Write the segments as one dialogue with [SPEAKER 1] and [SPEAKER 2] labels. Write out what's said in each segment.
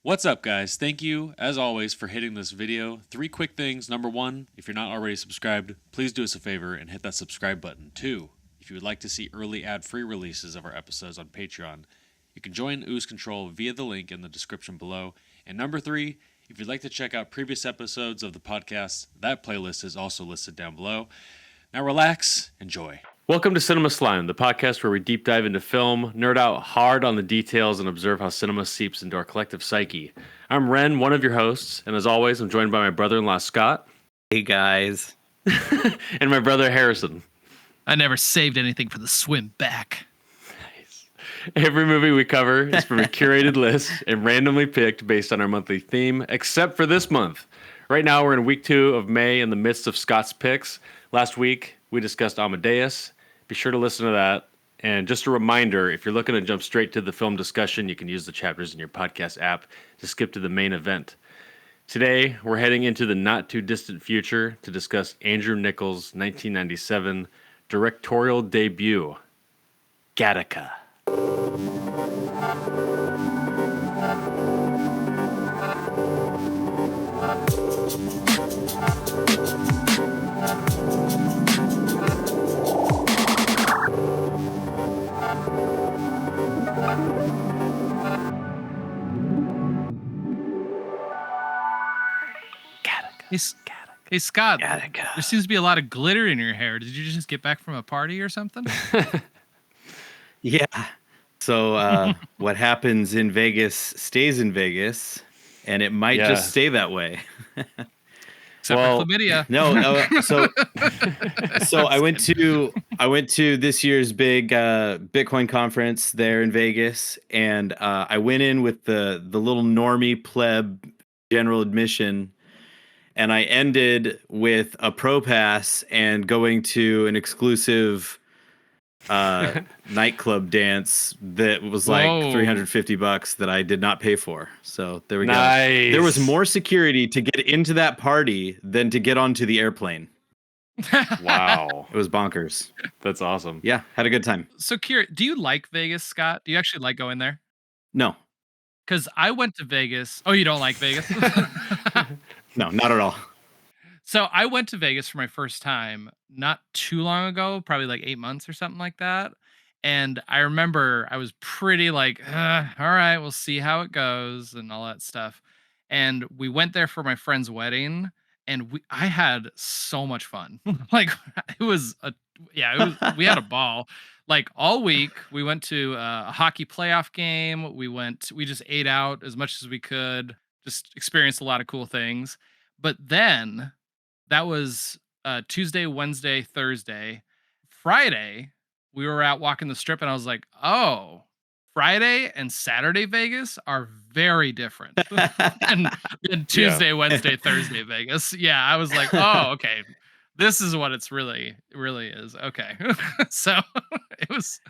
[SPEAKER 1] What's up, guys? Thank you, as always, for hitting this video. 3 quick things. Number 1, if you're not already subscribed, please do us a favor and hit that subscribe button. 2, if you would like to see early ad-free releases of our episodes on Patreon, you can join Ooze Control via the link in the description below. And number 3, if you'd like to check out previous episodes of the podcast, that playlist is also listed down below. Now relax, enjoy. Welcome to Cinema Slime, the podcast where we deep dive into film, nerd out hard on the details, and observe how cinema seeps into our collective psyche. I'm Ren, one of your hosts, and as always, I'm joined by my brother-in-law, Scott.
[SPEAKER 2] Hey, guys.
[SPEAKER 1] And my brother, Harrison.
[SPEAKER 3] I never saved anything for the swim back.
[SPEAKER 1] Nice. Every movie we cover is from a curated list and randomly picked based on our monthly theme, except for this month. Right now, we're in week 2 of May in the midst of Scott's picks. Last week, we discussed Amadeus. Be sure to listen to that. And just a reminder, if you're looking to jump straight to the film discussion, you can use the chapters in your podcast app to skip to the main event. Today, we're heading into the not-too-distant future to discuss Andrew Niccol's 1997 directorial debut, Gattaca.
[SPEAKER 3] Hey, Scott,
[SPEAKER 2] Gattaca.
[SPEAKER 3] there seems to be a lot of glitter in your hair. Did you just get back from a party or something?
[SPEAKER 2] Yeah. So what happens in Vegas stays in Vegas, and it might just stay that way.
[SPEAKER 3] Except for chlamydia.
[SPEAKER 2] So I went to this year's big Bitcoin conference there in Vegas, and I went in with the little normie pleb general admission. And I ended with a pro pass and going to an exclusive nightclub dance that was like $350 that I did not pay for. So there we go. There was more security to get into that party than to get onto the airplane.
[SPEAKER 1] Wow.
[SPEAKER 2] It was bonkers.
[SPEAKER 1] That's awesome.
[SPEAKER 2] Yeah, had a good time.
[SPEAKER 3] So, curious, do you like Vegas, Scott? Do you actually like going there?
[SPEAKER 2] No.
[SPEAKER 3] Because I went to Vegas. Oh, you don't like Vegas?
[SPEAKER 2] No, not at all.
[SPEAKER 3] So I went to Vegas for my first time not too long ago, probably like 8 months or something like that. And I remember I was pretty like, all right, we'll see how it goes and all that stuff. And we went there for my friend's wedding, and I had so much fun. Like we had a ball. Like all week, we went to a hockey playoff game. We just ate out as much as we could, just experienced a lot of cool things. But then that was Tuesday, Wednesday, Thursday. Friday, we were out walking the strip, and I was like, oh, Friday and Saturday Vegas are very different than Tuesday, Wednesday, Thursday Vegas. Yeah, I was like, oh, okay. This is what it's really is. Okay. So it was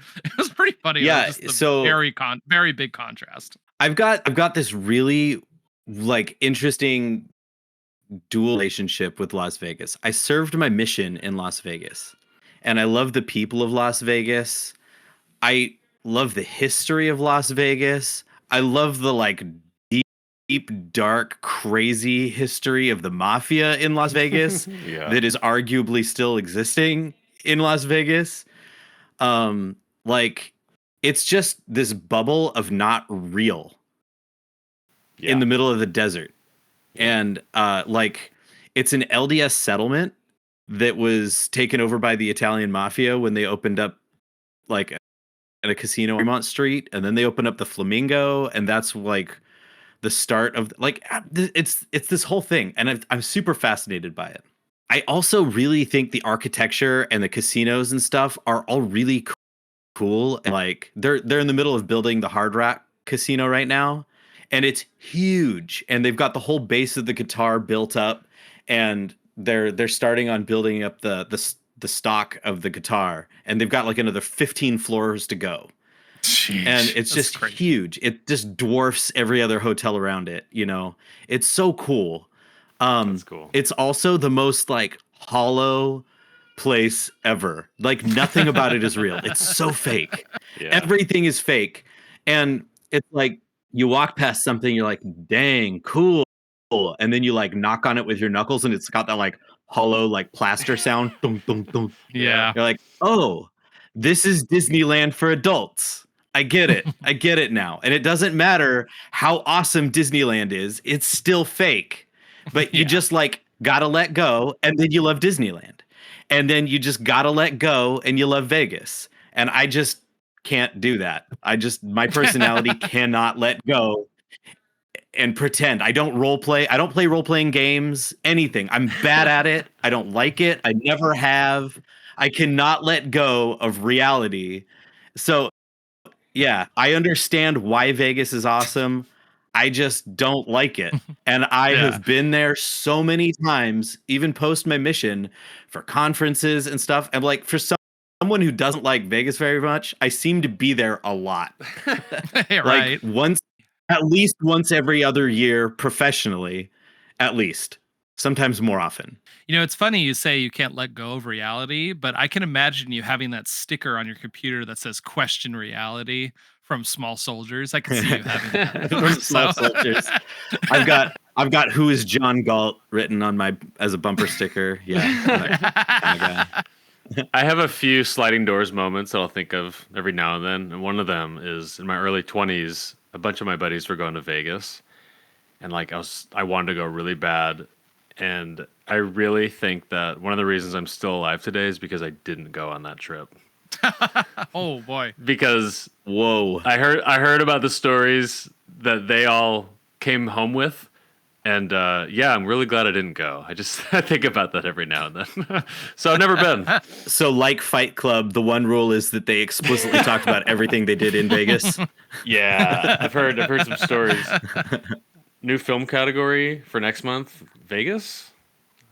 [SPEAKER 3] pretty funny.
[SPEAKER 2] Yeah, so
[SPEAKER 3] very big contrast.
[SPEAKER 2] I've got this really like interesting dual relationship with Las Vegas. I served my mission in Las Vegas, and I love the people of Las Vegas. I love the history of Las Vegas. I love the like deep, dark, crazy history of the mafia in Las Vegas that is arguably still existing in Las Vegas. Like it's just this bubble of not real in the middle of the desert. And like it's an LDS settlement that was taken over by the Italian mafia when they opened up like at a casino on Fremont Street, and then they opened up the Flamingo, and that's like the start of like it's this whole thing, and I'm super fascinated by it. I also really think the architecture and the casinos and stuff are all really cool. And like they're in the middle of building the Hard Rock Casino right now. And it's huge, and they've got the whole base of the guitar built up, and they're starting on building up the stock of the guitar, and they've got like another 15 floors to go.
[SPEAKER 3] Jeez,
[SPEAKER 2] and it's just crazy. Huge. It just dwarfs every other hotel around it. You know, it's so cool.
[SPEAKER 1] That's cool.
[SPEAKER 2] It's also the most like hollow place ever. Like nothing about it is real. It's so fake. Yeah. Everything is fake, and it's like you walk past something, you're like, dang, cool. And then you like knock on it with your knuckles and it's got that like hollow, like plaster sound. Dum, dum, dum.
[SPEAKER 3] Yeah.
[SPEAKER 2] You're like, oh, this is Disneyland for adults. I get it. I get it now. And it doesn't matter how awesome Disneyland is, it's still fake. But you just like gotta let go, and then you love Disneyland. And then you just gotta let go and you love Vegas. And I just can't do that. My personality cannot let go and pretend. I don't role play. I don't play role playing games, anything. I'm bad at it. I don't like it. I never have. I cannot let go of reality. So, yeah, I understand why Vegas is awesome. I just don't like it. And I have been there so many times, even post my mission for conferences and stuff. And like for someone who doesn't like Vegas very much, I seem to be there a lot.
[SPEAKER 3] Right.
[SPEAKER 2] Like at least once every other year professionally, at least. Sometimes more often.
[SPEAKER 3] You know, it's funny you say you can't let go of reality, but I can imagine you having that sticker on your computer that says question reality from Small Soldiers. I can see you having that.
[SPEAKER 2] From Small Soldiers. I've got who is John Galt written on my as a bumper sticker. Yeah.
[SPEAKER 1] I have a few sliding doors moments that I'll think of every now and then. And one of them is in my early 20s, a bunch of my buddies were going to Vegas. And like I wanted to go really bad. And I really think that one of the reasons I'm still alive today is because I didn't go on that trip.
[SPEAKER 3] Oh boy.
[SPEAKER 1] Because
[SPEAKER 2] whoa.
[SPEAKER 1] I heard about the stories that they all came home with. And I'm really glad I didn't go. I think about that every now and then. So I've never been.
[SPEAKER 2] So like Fight Club, the one rule is that they explicitly talked about everything they did in Vegas.
[SPEAKER 1] Yeah, I've heard some stories. New film category for next month, Vegas?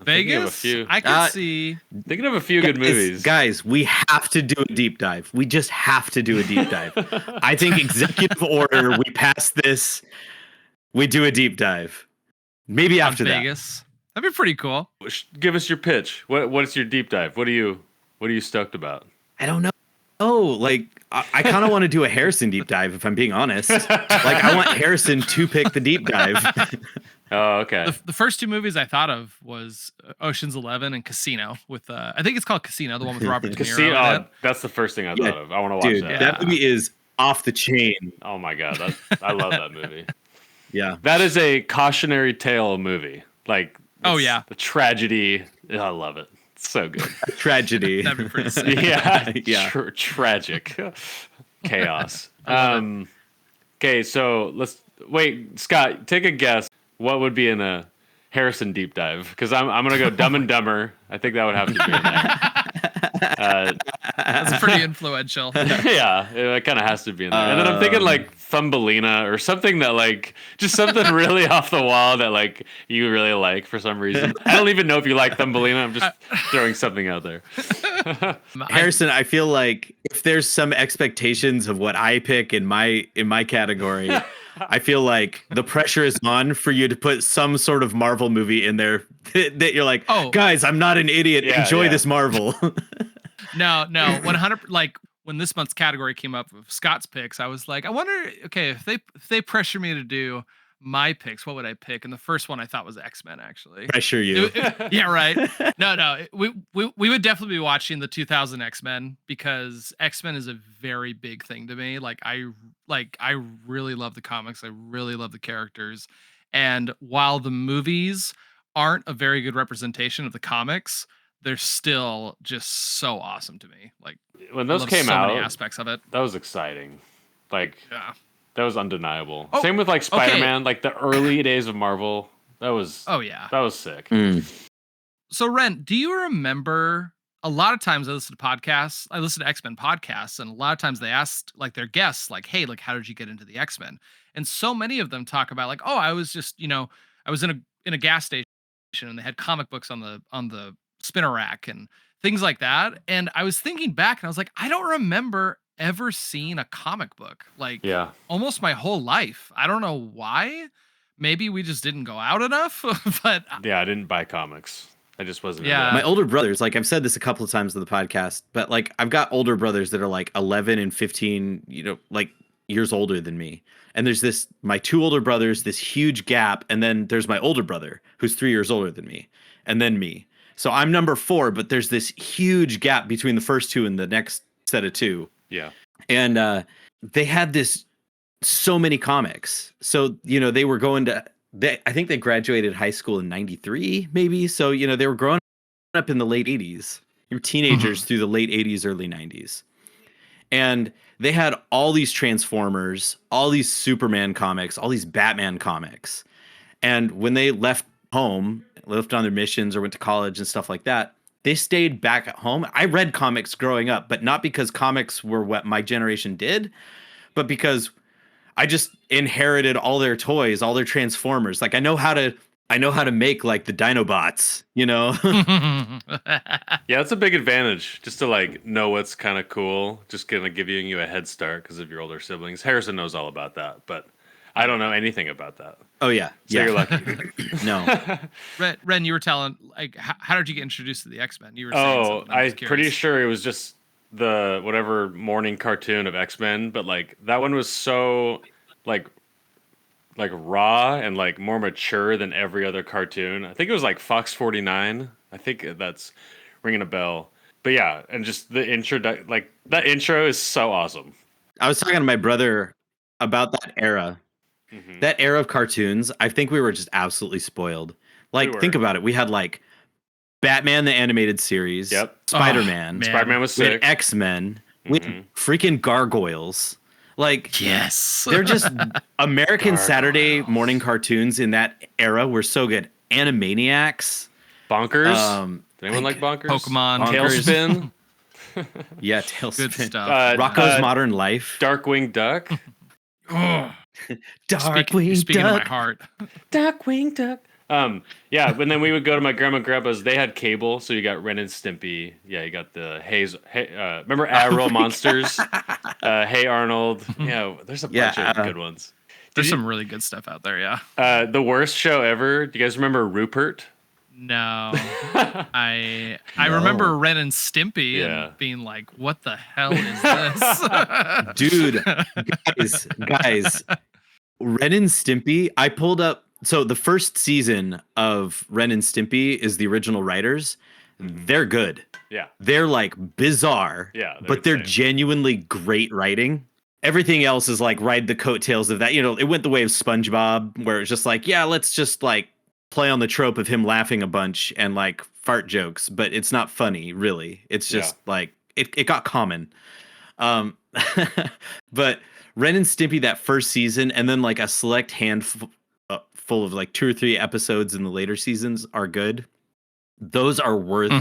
[SPEAKER 3] Vegas? I can see.
[SPEAKER 1] Thinking of a few good movies.
[SPEAKER 2] Guys, we have to do a deep dive. We just have to do a deep dive. I think executive order, we pass this, we do a deep dive. Maybe after that.
[SPEAKER 3] Vegas. That'd be pretty cool.
[SPEAKER 1] Give us your pitch. What's your deep dive? What are you stoked about?
[SPEAKER 2] I don't know. Oh, like I kind of want to do a Harrison deep dive if I'm being honest. Like I want Harrison to pick the deep dive.
[SPEAKER 1] Oh, okay.
[SPEAKER 3] The first two movies I thought of was Ocean's 11 and Casino with I think it's called Casino, the one with Robert De Niro.
[SPEAKER 1] Casino. That's the first thing I thought of. I want to watch that.
[SPEAKER 2] That movie is off the chain.
[SPEAKER 1] Oh my god, I love that movie.
[SPEAKER 2] Yeah.
[SPEAKER 1] That is a cautionary tale movie. Like
[SPEAKER 3] the
[SPEAKER 1] tragedy. I love it. It's so good.
[SPEAKER 2] Tragedy.
[SPEAKER 3] That'd be pretty sick.
[SPEAKER 1] Yeah. Tragic. Chaos. Okay, so wait, Scott, take a guess. What would be in a Harrison deep dive? Because I'm gonna go Dumb and Dumber. I think that would have to be in there.
[SPEAKER 3] That's pretty influential.
[SPEAKER 1] Yeah, it kind of has to be in there. And then I'm thinking like Thumbelina or something that like just something really off the wall that like you really like for some reason. I don't even know if you like Thumbelina. I'm just throwing something out there.
[SPEAKER 2] Harrison, I feel like if there's some expectations of what I pick in my category, I feel like the pressure is on for you to put some sort of Marvel movie in there that you're like, oh, guys, I'm not an idiot. Enjoy this Marvel.
[SPEAKER 3] No, 100. Like when this month's category came up with Scott's picks, I was like, I wonder, okay, if they pressure me to do my picks, what would I pick? And the first one I thought was X-Men, actually.
[SPEAKER 2] Pressure you.
[SPEAKER 3] Yeah, right. No. We would definitely be watching the 2000 X-Men because X-Men is a very big thing to me. I really love the comics. I really love the characters. And while the movies aren't a very good representation of the comics, they're still just so awesome to me. Like
[SPEAKER 1] when those came out,
[SPEAKER 3] many aspects of it.
[SPEAKER 1] That was exciting. Like that was undeniable.
[SPEAKER 3] Oh,
[SPEAKER 1] same with like Spider-Man, like the early days of Marvel. That was that was sick.
[SPEAKER 3] So Ren, do you remember a lot of times I listen to podcasts, I listen to X-Men podcasts, and a lot of times they asked like their guests, like, hey, like how did you get into the X-Men? And so many of them talk about like, oh, I was just, I was in a gas station and they had comic books on the spinner rack and things like that. And I was thinking back and I was like, I don't remember ever seeing a comic book like almost my whole life. I don't know why. Maybe we just didn't go out enough, but
[SPEAKER 1] I didn't buy comics. I just wasn't.
[SPEAKER 2] My older brothers, like I've said this a couple of times on the podcast, but like I've got older brothers that are like 11 and 15, years older than me. And there's my 2 older brothers, this huge gap. And then there's my older brother who's 3 years older than me. And then me. So I'm number 4, but there's this huge gap between the first 2 and the next set of 2.
[SPEAKER 1] Yeah.
[SPEAKER 2] And they had so many comics. So, they were going to, I think they graduated high school in 93, maybe. So, they were growing up in the late 80s. You were teenagers through the late 80s, early 90s. And they had all these Transformers, all these Superman comics, all these Batman comics. And when they left home, left on their missions or went to college and stuff like that, they stayed back at home. I read comics growing up, but not because comics were what my generation did, but because I just inherited all their toys, all their Transformers. Like I know how to make like the Dinobots,
[SPEAKER 1] Yeah, that's a big advantage, just to like know what's kind of cool, just kind of giving you a head start because of your older siblings. Harrison knows all about that, but I don't know anything about that.
[SPEAKER 2] Oh yeah,
[SPEAKER 1] So
[SPEAKER 2] yeah.
[SPEAKER 1] you're lucky.
[SPEAKER 2] No.
[SPEAKER 3] Ren, you were telling, like, how did you get introduced to the X-Men? You were saying something.
[SPEAKER 1] I'm pretty sure it was just the whatever morning cartoon of X-Men, but like that one was so like raw and like more mature than every other cartoon. I think it was like Fox 49. I think that's ringing a bell. But yeah, and just the intro, like that intro is so awesome.
[SPEAKER 2] I was talking to my brother about that era.
[SPEAKER 1] Mm-hmm.
[SPEAKER 2] That era of cartoons, I think we were just absolutely spoiled. Like, think about it. We had like Batman the animated series.
[SPEAKER 1] Yep.
[SPEAKER 2] Spider-Man.
[SPEAKER 1] Spider-Man was
[SPEAKER 2] We
[SPEAKER 1] sick.
[SPEAKER 2] had X-Men. We had freaking Gargoyles. Like,
[SPEAKER 3] yes,
[SPEAKER 2] they're just American Saturday morning cartoons in that era were so good. Animaniacs.
[SPEAKER 1] Bonkers. Did anyone like Bonkers?
[SPEAKER 3] Pokemon.
[SPEAKER 1] Tailspin.
[SPEAKER 2] Yeah, Tailspin.
[SPEAKER 3] Good stuff.
[SPEAKER 2] Rocko's Modern Life.
[SPEAKER 1] Darkwing Duck.
[SPEAKER 2] Darkwing
[SPEAKER 3] speaking of my
[SPEAKER 2] Duck.
[SPEAKER 3] heart.
[SPEAKER 1] Darkwing Duck. Yeah, and then we would go to my grandma and grandpa's. They had cable, so you got Ren and Stimpy. Yeah, you got the remember Aerial Monsters? Hey Arnold. Yeah, there's a bunch of good ones.
[SPEAKER 3] There's some really good stuff out there, yeah.
[SPEAKER 1] The worst show ever. Do you guys remember Rupert?
[SPEAKER 3] No. I remember Ren and Stimpy and being like, what the hell is this?
[SPEAKER 2] Dude, guys, Ren and Stimpy, I pulled up. So the first season of Ren and Stimpy is the original writers. They're good.
[SPEAKER 1] Yeah.
[SPEAKER 2] They're like bizarre.
[SPEAKER 1] Yeah.
[SPEAKER 2] But they're genuinely great writing. Everything else is like ride the coattails of that. It went the way of SpongeBob, where it's just like, yeah, let's just like play on the trope of him laughing a bunch and like fart jokes, but it's not funny, really. It's just like it got common. But Ren and Stimpy, that first season, and then like a select handful full of like 2 or 3 episodes in the later seasons are good. Those are worth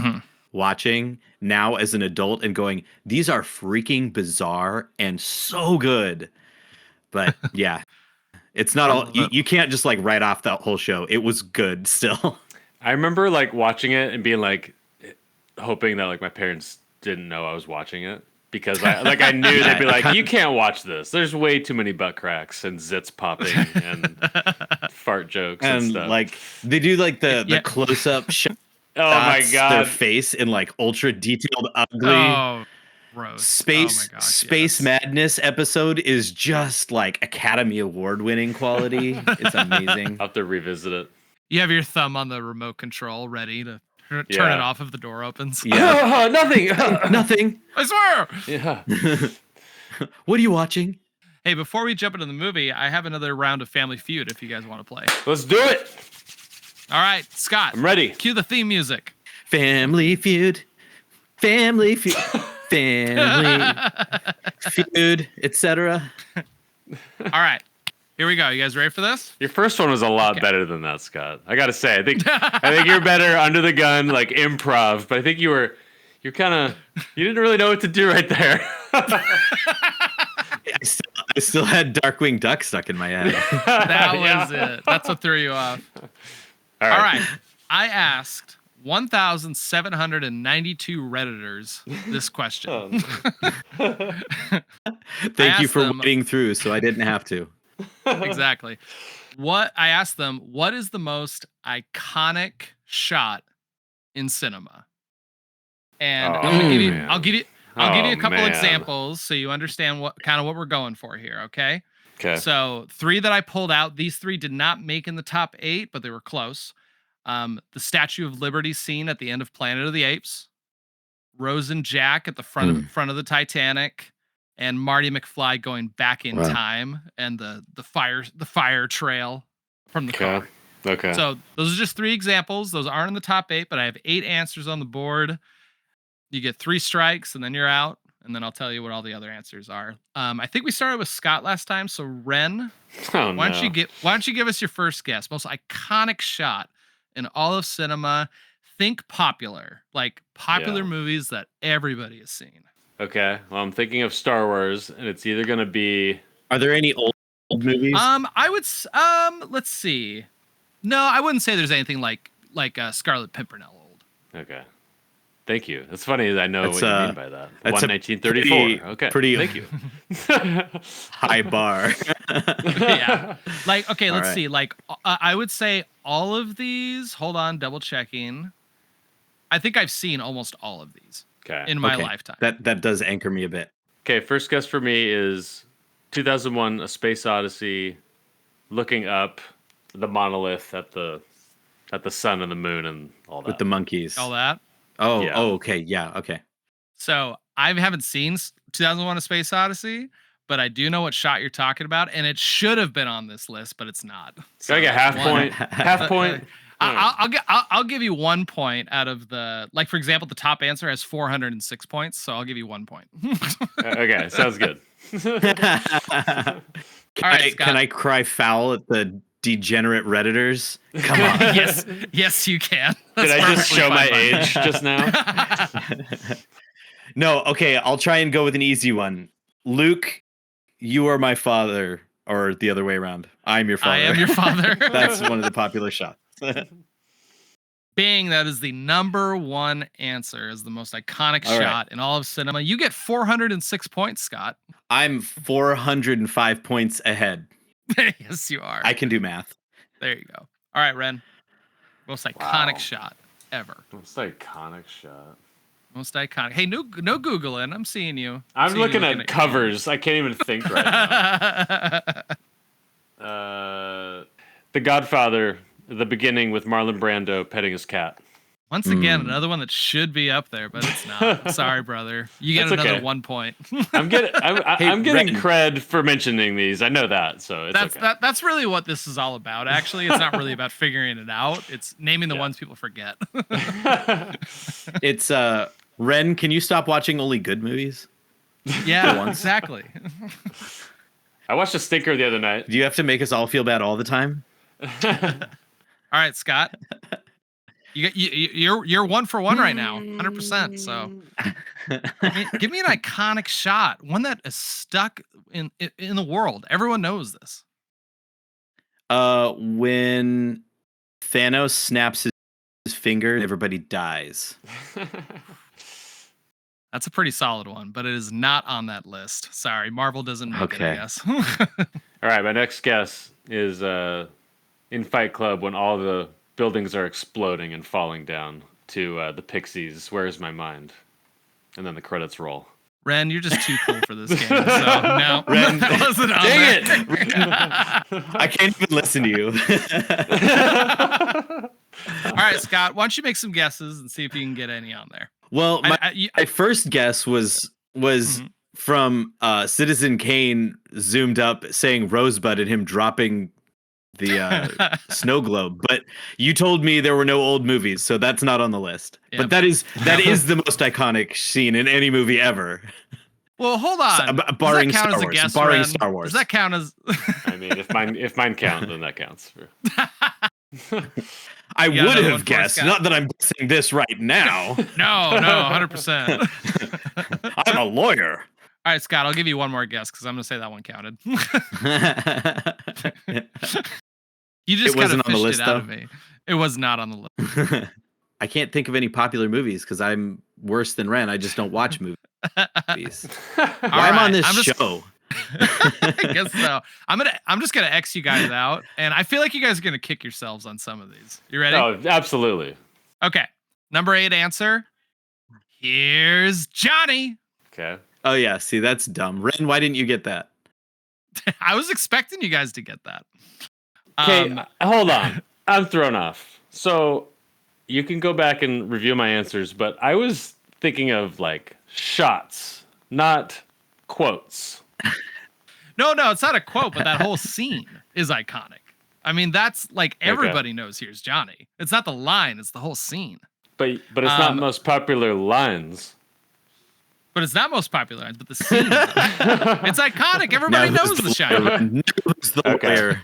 [SPEAKER 2] watching now as an adult and going, these are freaking bizarre and so good. But yeah, it's not all you can't just like write off that whole show. It was good still.
[SPEAKER 1] I remember like watching it and being like hoping that like my parents didn't know I was watching it. Because I knew they'd be like, you can't watch this. There's way too many butt cracks and zits popping and fart jokes and stuff.
[SPEAKER 2] Like they do like the close up shot.
[SPEAKER 1] Oh my god,
[SPEAKER 2] their face in like ultra detailed, ugly.
[SPEAKER 3] Oh, gross.
[SPEAKER 2] Space Madness episode is just like Academy Award winning quality. It's amazing.
[SPEAKER 1] I'll have to revisit it.
[SPEAKER 3] You have your thumb on the remote control ready to turn it off if the door opens.
[SPEAKER 2] Yeah.
[SPEAKER 1] Nothing.
[SPEAKER 2] Nothing.
[SPEAKER 3] I swear.
[SPEAKER 1] Yeah.
[SPEAKER 2] What are you watching?
[SPEAKER 3] Hey, before we jump into the movie, I have another round of Family Feud if you guys want to play.
[SPEAKER 1] Let's do it.
[SPEAKER 3] All right, Scott.
[SPEAKER 1] I'm ready.
[SPEAKER 3] Cue the theme music.
[SPEAKER 2] Family Feud. Family Feud. Family Feud, etc.
[SPEAKER 3] All right. Here we go. You guys ready for this?
[SPEAKER 1] Your first one was a lot better than that, Scott. I gotta say, I think you're better under the gun, like improv. But I think you're kind of you didn't really know what to do right there.
[SPEAKER 2] I still had Darkwing Duck stuck in my head.
[SPEAKER 3] That was it. That's what threw you off. All right. I asked 1,792 Redditors this question.
[SPEAKER 2] Thank you for waiting through, so I didn't have to.
[SPEAKER 3] Exactly. I asked them, what is the most iconic shot in cinema? And I'll I'll give you a couple
[SPEAKER 4] man.
[SPEAKER 3] examples so you understand what we're going for here, okay?
[SPEAKER 4] Okay.
[SPEAKER 3] So 3 that I pulled out, these 3 did not make in the top 8, but they were close. The Statue of Liberty scene at the end of Planet of the Apes, Rose and Jack at the front of the Titanic, and Marty McFly going back in time, and the fire trail from the car.
[SPEAKER 4] Okay.
[SPEAKER 3] So those are just 3 examples. Those aren't in the top 8, but I have 8 answers on the board. You get 3 strikes, and then you're out. And then I'll tell you what all the other answers are. I think we started with Scott last time. So Ren, why don't you give us your first guess? Most iconic shot in all of cinema. Think popular, like popular movies that everybody has seen.
[SPEAKER 4] Okay. Well, I'm thinking of Star Wars, and it's either going to be.
[SPEAKER 2] Are there any old movies?
[SPEAKER 3] I would. Let's see. No, I wouldn't say there's anything like Scarlet Pimpernel old.
[SPEAKER 4] Okay. Thank you. That's funny that I know what you mean by that.
[SPEAKER 2] That's
[SPEAKER 4] 1934. Okay. Thank you.
[SPEAKER 2] High bar.
[SPEAKER 3] Yeah. Like, okay, let's see. Like, I would say all of these. Hold on, double checking. I think I've seen almost all of these in my lifetime.
[SPEAKER 2] That does anchor me a bit.
[SPEAKER 4] Okay, first guess for me is 2001: A Space Odyssey. Looking up the monolith at the sun and the moon and all that.
[SPEAKER 2] With the monkeys.
[SPEAKER 3] All that.
[SPEAKER 2] Oh, okay. Yeah, okay.
[SPEAKER 3] So I haven't seen 2001: A Space Odyssey, but I do know what shot you're talking about, and it should have been on this list, but it's not.
[SPEAKER 4] So I get half point. Half point.
[SPEAKER 3] I'll give you 1 point out of the, like, for example, the top answer has 406 points, so I'll give you 1 point.
[SPEAKER 4] Okay, sounds good.
[SPEAKER 2] Can I cry foul at the degenerate Redditors? Come on.
[SPEAKER 3] yes, you can.
[SPEAKER 4] Did I just show my age just now?
[SPEAKER 2] No, okay, I'll try and go with an easy one. Luke, you are my father, or the other way around. I'm your father.
[SPEAKER 3] I am your father.
[SPEAKER 2] That's one of the popular shots.
[SPEAKER 3] Being that is the number 1 answer, is the most iconic shot in all of cinema. You get 406 points, Scott.
[SPEAKER 2] I'm 405 points ahead.
[SPEAKER 3] Yes, you are.
[SPEAKER 2] I can do math.
[SPEAKER 3] There you go. All right, Ren. Most iconic shot ever.
[SPEAKER 4] Most iconic shot.
[SPEAKER 3] Most iconic. Hey, no Googling. I'm seeing you.
[SPEAKER 4] I'm looking at covers. I can't even think right now. The Godfather, the beginning with Marlon Brando petting his cat.
[SPEAKER 3] Once again, another one that should be up there, but it's not. Sorry, brother. You get another 1 point.
[SPEAKER 4] I'm getting cred for mentioning these. I know that, so it's
[SPEAKER 3] that's really what this is all about. Actually, it's not really about figuring it out. It's naming the ones people forget.
[SPEAKER 2] It's Ren, can you stop watching only good movies?
[SPEAKER 3] Yeah, exactly.
[SPEAKER 4] I watched a stinker the other night.
[SPEAKER 2] Do you have to make us all feel bad all the time?
[SPEAKER 3] All right, Scott. You're 1 for 1 right now, 100%. So, give me an iconic shot, one that is stuck in the world. Everyone knows this.
[SPEAKER 2] When Thanos snaps his finger, everybody dies.
[SPEAKER 3] That's a pretty solid one, but it is not on that list. Sorry, Marvel doesn't make it, I guess.
[SPEAKER 4] All right, my next guess is in Fight Club when all the buildings are exploding and falling down to the Pixies' Where's My Mind? And then the credits roll.
[SPEAKER 3] Ren, you're just too cool for this game. So no,
[SPEAKER 2] Ren,
[SPEAKER 3] that wasn't on
[SPEAKER 2] dang
[SPEAKER 3] there.
[SPEAKER 2] it! I can't even listen to you.
[SPEAKER 3] All right, Scott, why don't you make some guesses and see if you can get any on there?
[SPEAKER 2] Well, my first guess was from Citizen Kane zoomed up saying Rosebud and him dropping the snow globe, but you told me there were no old movies, so that's not on the list. Yep. But that is the most iconic scene in any movie ever.
[SPEAKER 3] Well, hold on.
[SPEAKER 2] Barring Star Wars. Barring Star Wars.
[SPEAKER 3] Does that count as?
[SPEAKER 4] I mean, if mine count, then that counts.
[SPEAKER 2] I would have guessed. Not that I'm guessing this right now.
[SPEAKER 3] No, 100%.
[SPEAKER 2] I'm a lawyer.
[SPEAKER 3] All right, Scott, I'll give you one more guess because I'm going to say that one counted. You just kind of fished it out of me. It was not on the list.
[SPEAKER 2] I can't think of any popular movies because I'm worse than Ren. I just don't watch movies. Why I'm on this show?
[SPEAKER 3] I guess so. I'm just gonna X you guys out, and I feel like you guys are gonna kick yourselves on some of these. You ready?
[SPEAKER 4] Oh, absolutely.
[SPEAKER 3] Okay. Number 8 answer. Here's Johnny.
[SPEAKER 4] Okay.
[SPEAKER 2] Oh yeah, see that's dumb. Ren, why didn't you get that?
[SPEAKER 3] I was expecting you guys to get that.
[SPEAKER 4] Okay, hold on. I'm thrown off. So you can go back and review my answers, but I was thinking of like shots, not quotes.
[SPEAKER 3] No, it's not a quote, but that whole scene is iconic. I mean, that's like everybody knows Here's Johnny. It's not the line, it's the whole scene.
[SPEAKER 4] But it's not most popular lines.
[SPEAKER 3] But it's not most popular lines, but the scene. It's iconic. Everybody knows The Shining.
[SPEAKER 2] Who's the lawyer?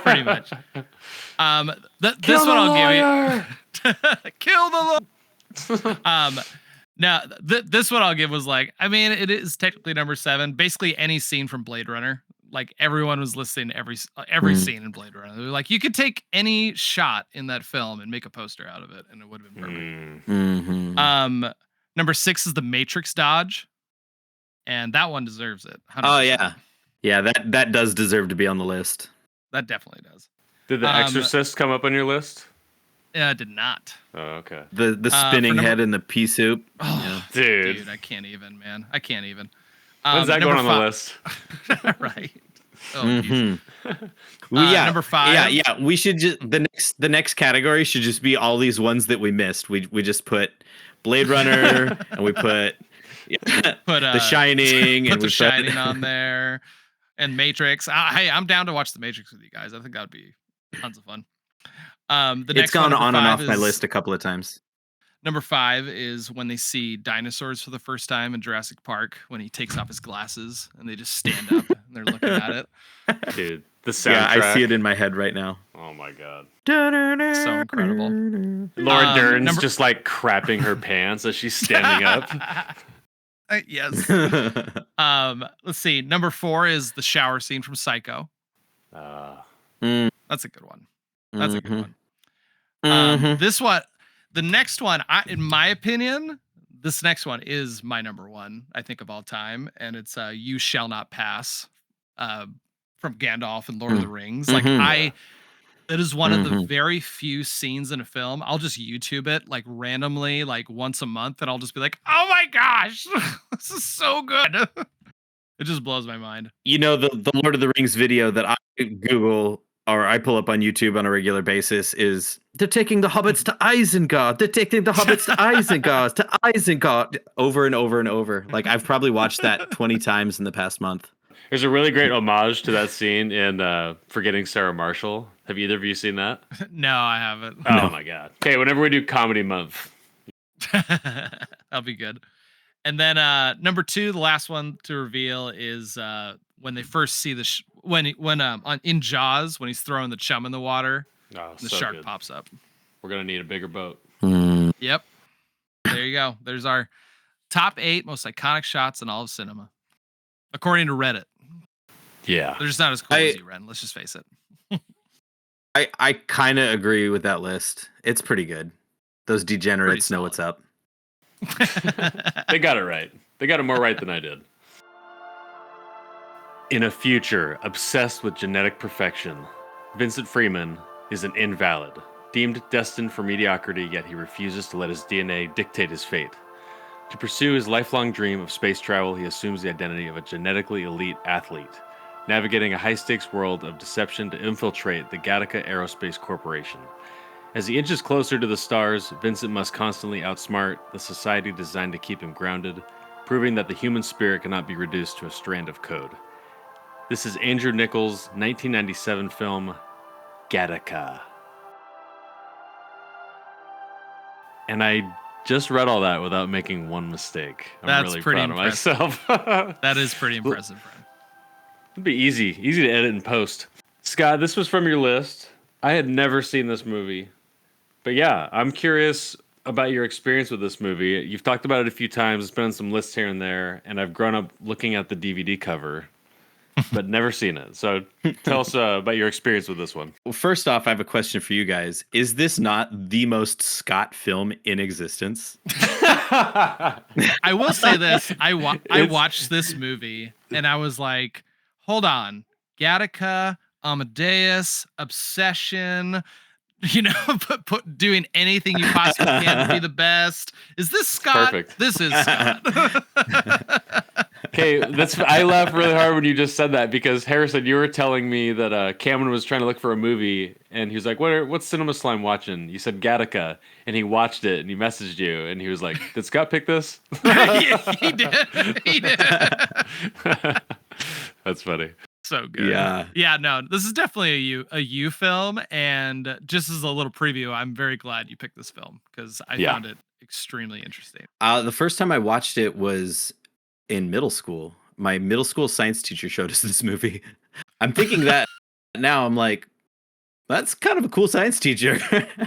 [SPEAKER 3] Pretty much. This one I'll give you. Kill the lawyer. Now, this one I'll give was like, I mean, it is technically number 7. Basically, any scene from Blade Runner. Like everyone was listening to every scene in Blade Runner. They were like, you could take any shot in that film and make a poster out of it, and it would have been perfect. Number 6 is the Matrix dodge, and that one deserves it. 100%.
[SPEAKER 2] Oh yeah, that does deserve to be on the list.
[SPEAKER 3] That definitely does.
[SPEAKER 4] Did The Exorcist come up on your list?
[SPEAKER 3] Yeah, it did not.
[SPEAKER 4] Oh, okay.
[SPEAKER 2] The spinning head and the pea soup.
[SPEAKER 3] Oh,
[SPEAKER 4] yeah. Dude,
[SPEAKER 3] I can't even, man. I can't even.
[SPEAKER 4] When's that going on the list?
[SPEAKER 3] Right. Oh,
[SPEAKER 2] well, yeah,
[SPEAKER 3] number 5.
[SPEAKER 2] Yeah. We should just the next category should just be all these ones that we missed. We just put Blade Runner and we put The Shining
[SPEAKER 3] put
[SPEAKER 2] and
[SPEAKER 3] The Shining on there and Matrix. Hey, I'm down to watch The Matrix with you guys. I think that would be tons of fun.
[SPEAKER 2] It's gone on and off my list a couple of times.
[SPEAKER 3] Number 5 is when they see dinosaurs for the first time in Jurassic Park, when he takes off his glasses and they just stand up and they're looking at it.
[SPEAKER 4] Dude, the soundtrack.
[SPEAKER 2] Yeah, I see it in my head right now.
[SPEAKER 4] Oh my god.
[SPEAKER 3] So incredible.
[SPEAKER 4] Laura Dern's just like crapping her pants as she's standing up.
[SPEAKER 3] Yes. Let's see. Number 4 is the shower scene from Psycho. That's a good one. That's a good one. This one, the next one, in my opinion, this next one is my number 1, I think, of all time, and it's "You Shall Not Pass" from Gandalf and Lord of the Rings. Like it is one of the very few scenes in a film. I'll just YouTube it like randomly, like once a month, and I'll just be like, "Oh my gosh, this is so good!" It just blows my mind.
[SPEAKER 2] You know, the Lord of the Rings video that I Google or I pull up on YouTube on a regular basis is they're taking the hobbits to Isengard. They're taking the hobbits to Isengard, to Isengard, over and over and over. Like I've probably watched that 20 times in the past month.
[SPEAKER 4] There's a really great homage to that scene in Forgetting Sarah Marshall. Have either of you seen that?
[SPEAKER 3] No, I haven't.
[SPEAKER 4] Oh my god. Okay, whenever we do comedy month.
[SPEAKER 3] That'll be good. And then number 2, the last one to reveal is when they first see the in Jaws, when he's throwing the chum in the water, the shark pops up.
[SPEAKER 4] We're gonna need a bigger boat.
[SPEAKER 3] Yep. There you go. There's our top 8 most iconic shots in all of cinema, according to Reddit.
[SPEAKER 4] Yeah,
[SPEAKER 3] they're just not as cool as you, Ren. Let's just face it.
[SPEAKER 2] I kind of agree with that list. It's pretty good. Those degenerates know what's up.
[SPEAKER 4] They got it right. They got it more right than I did. In a future obsessed with genetic perfection, Vincent Freeman is an invalid, deemed destined for mediocrity, yet he refuses to let his DNA dictate his fate. To pursue his lifelong dream of space travel, he assumes the identity of a genetically elite athlete, navigating a high-stakes world of deception to infiltrate the Gattaca Aerospace Corporation. As he inches closer to the stars, Vincent must constantly outsmart the society designed to keep him grounded, proving that the human spirit cannot be reduced to a strand of code. This is Andrew Niccol's 1997 film, Gattaca. And I just read all that without making one mistake. I'm really proud of myself.
[SPEAKER 3] That is pretty impressive, Fred.
[SPEAKER 4] It'd be easy to edit and post. Scott, this was from your list. I had never seen this movie. But yeah, I'm curious about your experience with this movie. You've talked about it a few times. It's been on some lists here and there, and I've grown up looking at the DVD cover, but never seen it. So tell us about your experience with this one.
[SPEAKER 2] Well, first off, I have a question for you guys. Is this not the most Scott film in existence?
[SPEAKER 3] I will say this. I watched this movie, and I was like, hold on. Gattaca, Amadeus, Obsession, doing anything you possibly can to be the best. Is this Scott?
[SPEAKER 4] Perfect.
[SPEAKER 3] This is Scott.
[SPEAKER 4] Okay, I laughed really hard when you just said that because Harrison, you were telling me that Cameron was trying to look for a movie and he was like, "What's Cinema Slime watching?" You said Gattaca, and he watched it and he messaged you and he was like, "Did Scott pick this?"
[SPEAKER 3] He did. He did.
[SPEAKER 4] That's funny.
[SPEAKER 3] So good. Yeah, no, this is definitely a you film, and just as a little preview, I'm very glad you picked this film because I found it extremely interesting.
[SPEAKER 2] The first time I watched it was in middle school. My middle school science teacher showed us this movie. I'm thinking that now. I'm like, that's kind of a cool science teacher.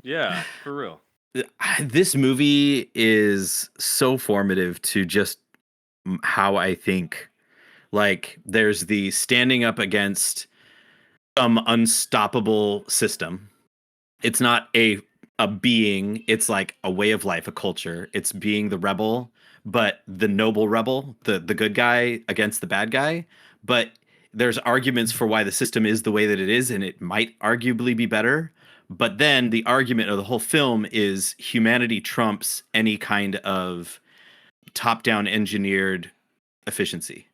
[SPEAKER 4] Yeah, for real.
[SPEAKER 2] This movie is so formative to just how I think. Like, there's the standing up against some unstoppable system. It's not a being, it's like a way of life, a culture. It's being the rebel, but the noble rebel, the good guy against the bad guy. But there's arguments for why the system is the way that it is, and it might arguably be better. But then the argument of the whole film is humanity trumps any kind of top-down engineered efficiency.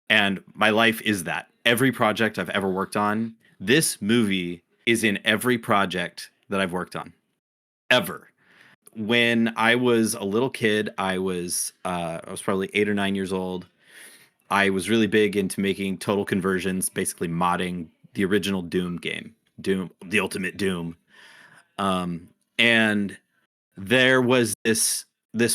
[SPEAKER 2] And my life is that. Every project I've ever worked on, this movie is in every project that I've worked on. Ever. When I was a little kid, I was probably 8 or 9 years old. I was really big into making total conversions, basically modding the original Doom game. Doom, the ultimate Doom. And there was this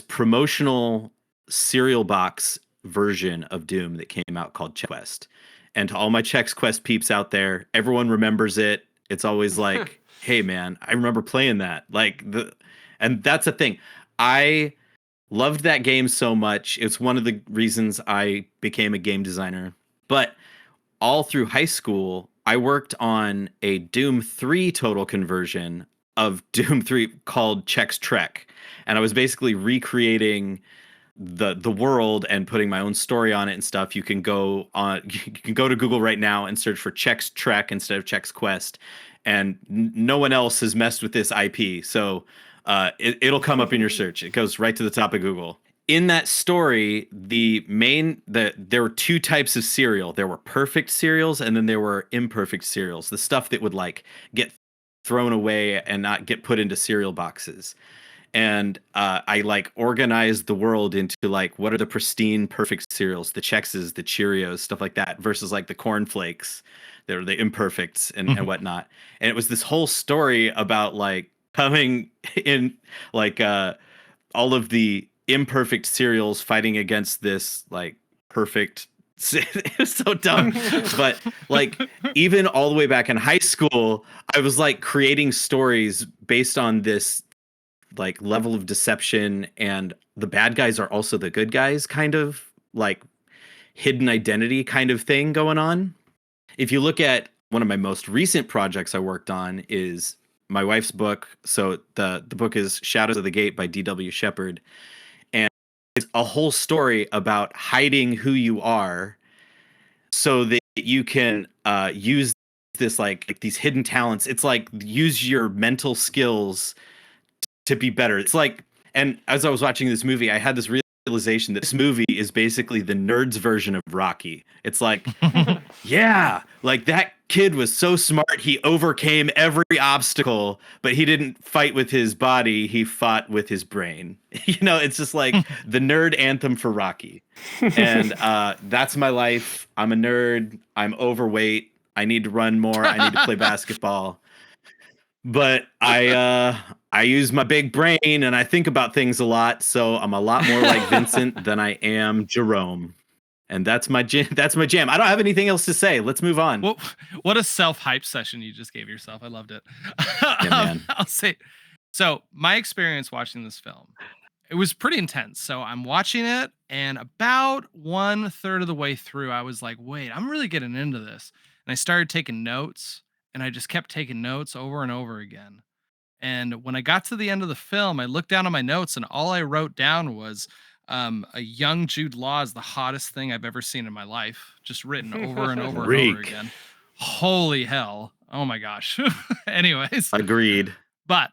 [SPEAKER 2] promotional cereal box version of Doom that came out called Chex Quest. And to all my Chex Quest peeps out there, everyone remembers it. It's always like, hey man, I remember playing that. And that's the thing. I loved that game so much. It's one of the reasons I became a game designer. But all through high school, I worked on a Doom 3 total conversion of Doom 3 called Chex Trek. And I was basically recreating the world and putting my own story on it and stuff. You can go to Google right now and search for Chex Trek instead of Chex Quest, and no one else has messed with this IP, so it'll come up in your search. It goes right to the top of Google. In that story, there were two types of cereal. There were perfect cereals, and then there were imperfect cereals, the stuff that would like get thrown away and not get put into cereal boxes. And I like organized the world into like, what are the pristine, perfect cereals, the Chexes, the Cheerios, stuff like that, versus like the cornflakes, they're the imperfects and whatnot. And it was this whole story about like coming in, like all of the imperfect cereals fighting against this like perfect. It was so dumb. But like, even all the way back in high school, I was like creating stories based on this like level of deception, and the bad guys are also the good guys, kind of like hidden identity kind of thing going on. If you look at one of my most recent projects I worked on is my wife's book. So the book is Shadows of the Gate by D.W. Shepard. And it's a whole story about hiding who you are so that you can use this like these hidden talents. It's like use your mental skills to be better. It's like, and as I was watching this movie, I had this realization that this movie is basically the nerd's version of Rocky. It's like, yeah, like that kid was so smart. He overcame every obstacle, but he didn't fight with his body. He fought with his brain. It's just like the nerd anthem for Rocky. And that's my life. I'm a nerd. I'm overweight. I need to run more. I need to play basketball. But I use my big brain and I think about things a lot, so I'm a lot more like Vincent than I am Jerome. And that's my jam. I don't have anything else to say. Let's move on.
[SPEAKER 3] Well, what a self-hype session you just gave yourself. I loved it.
[SPEAKER 2] Yeah, man.
[SPEAKER 3] I'll say. So my experience watching this film, it was pretty intense. So I'm watching it, and about 1/3 of the way through, I was like, wait, I'm really getting into this. And I started taking notes, and I just kept taking notes over and over again. And when I got to the end of the film, I looked down at my notes, and all I wrote down was a young Jude Law is the hottest thing I've ever seen in my life, just written over and over and over again. Holy hell. Oh my gosh. Anyways,
[SPEAKER 2] Agreed.
[SPEAKER 3] but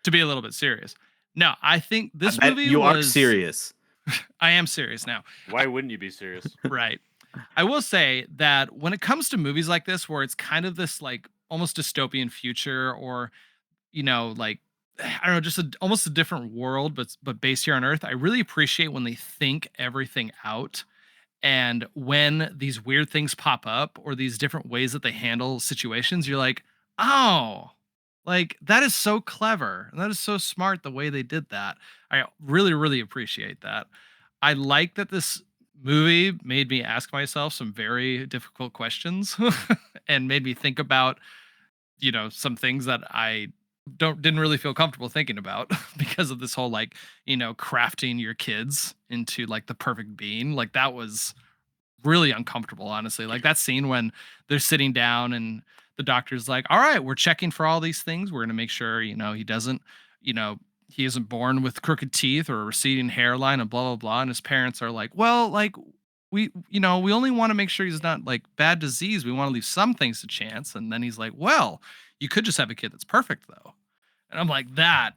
[SPEAKER 3] to be a little bit serious, no, I think this
[SPEAKER 2] I bet
[SPEAKER 3] movie
[SPEAKER 2] you are
[SPEAKER 3] was.
[SPEAKER 2] serious.
[SPEAKER 3] I am serious now.
[SPEAKER 4] Why wouldn't you be serious?
[SPEAKER 3] Right. I will say that when it comes to movies like this, where it's kind of this like almost dystopian future, or like I don't know, just almost a different world, but based here on Earth, I really appreciate when they think everything out. And when these weird things pop up or these different ways that they handle situations, you're like, oh, like that is so clever. And that is so smart the way they did that. I really, really appreciate that. I like that this movie made me ask myself some very difficult questions and made me think about, some things that I didn't really feel comfortable thinking about because of this whole like, crafting your kids into like the perfect being. Like that was really uncomfortable, honestly. Like that scene when they're sitting down and the doctor's like, all right, we're checking for all these things. We're going to make sure, he doesn't, you know, he isn't born with crooked teeth or a receding hairline and blah, blah, blah. And his parents are like, well, like we only want to make sure he's not like bad disease. We want to leave some things to chance. And then he's like, well, you could just have a kid that's perfect though. And I'm like, that,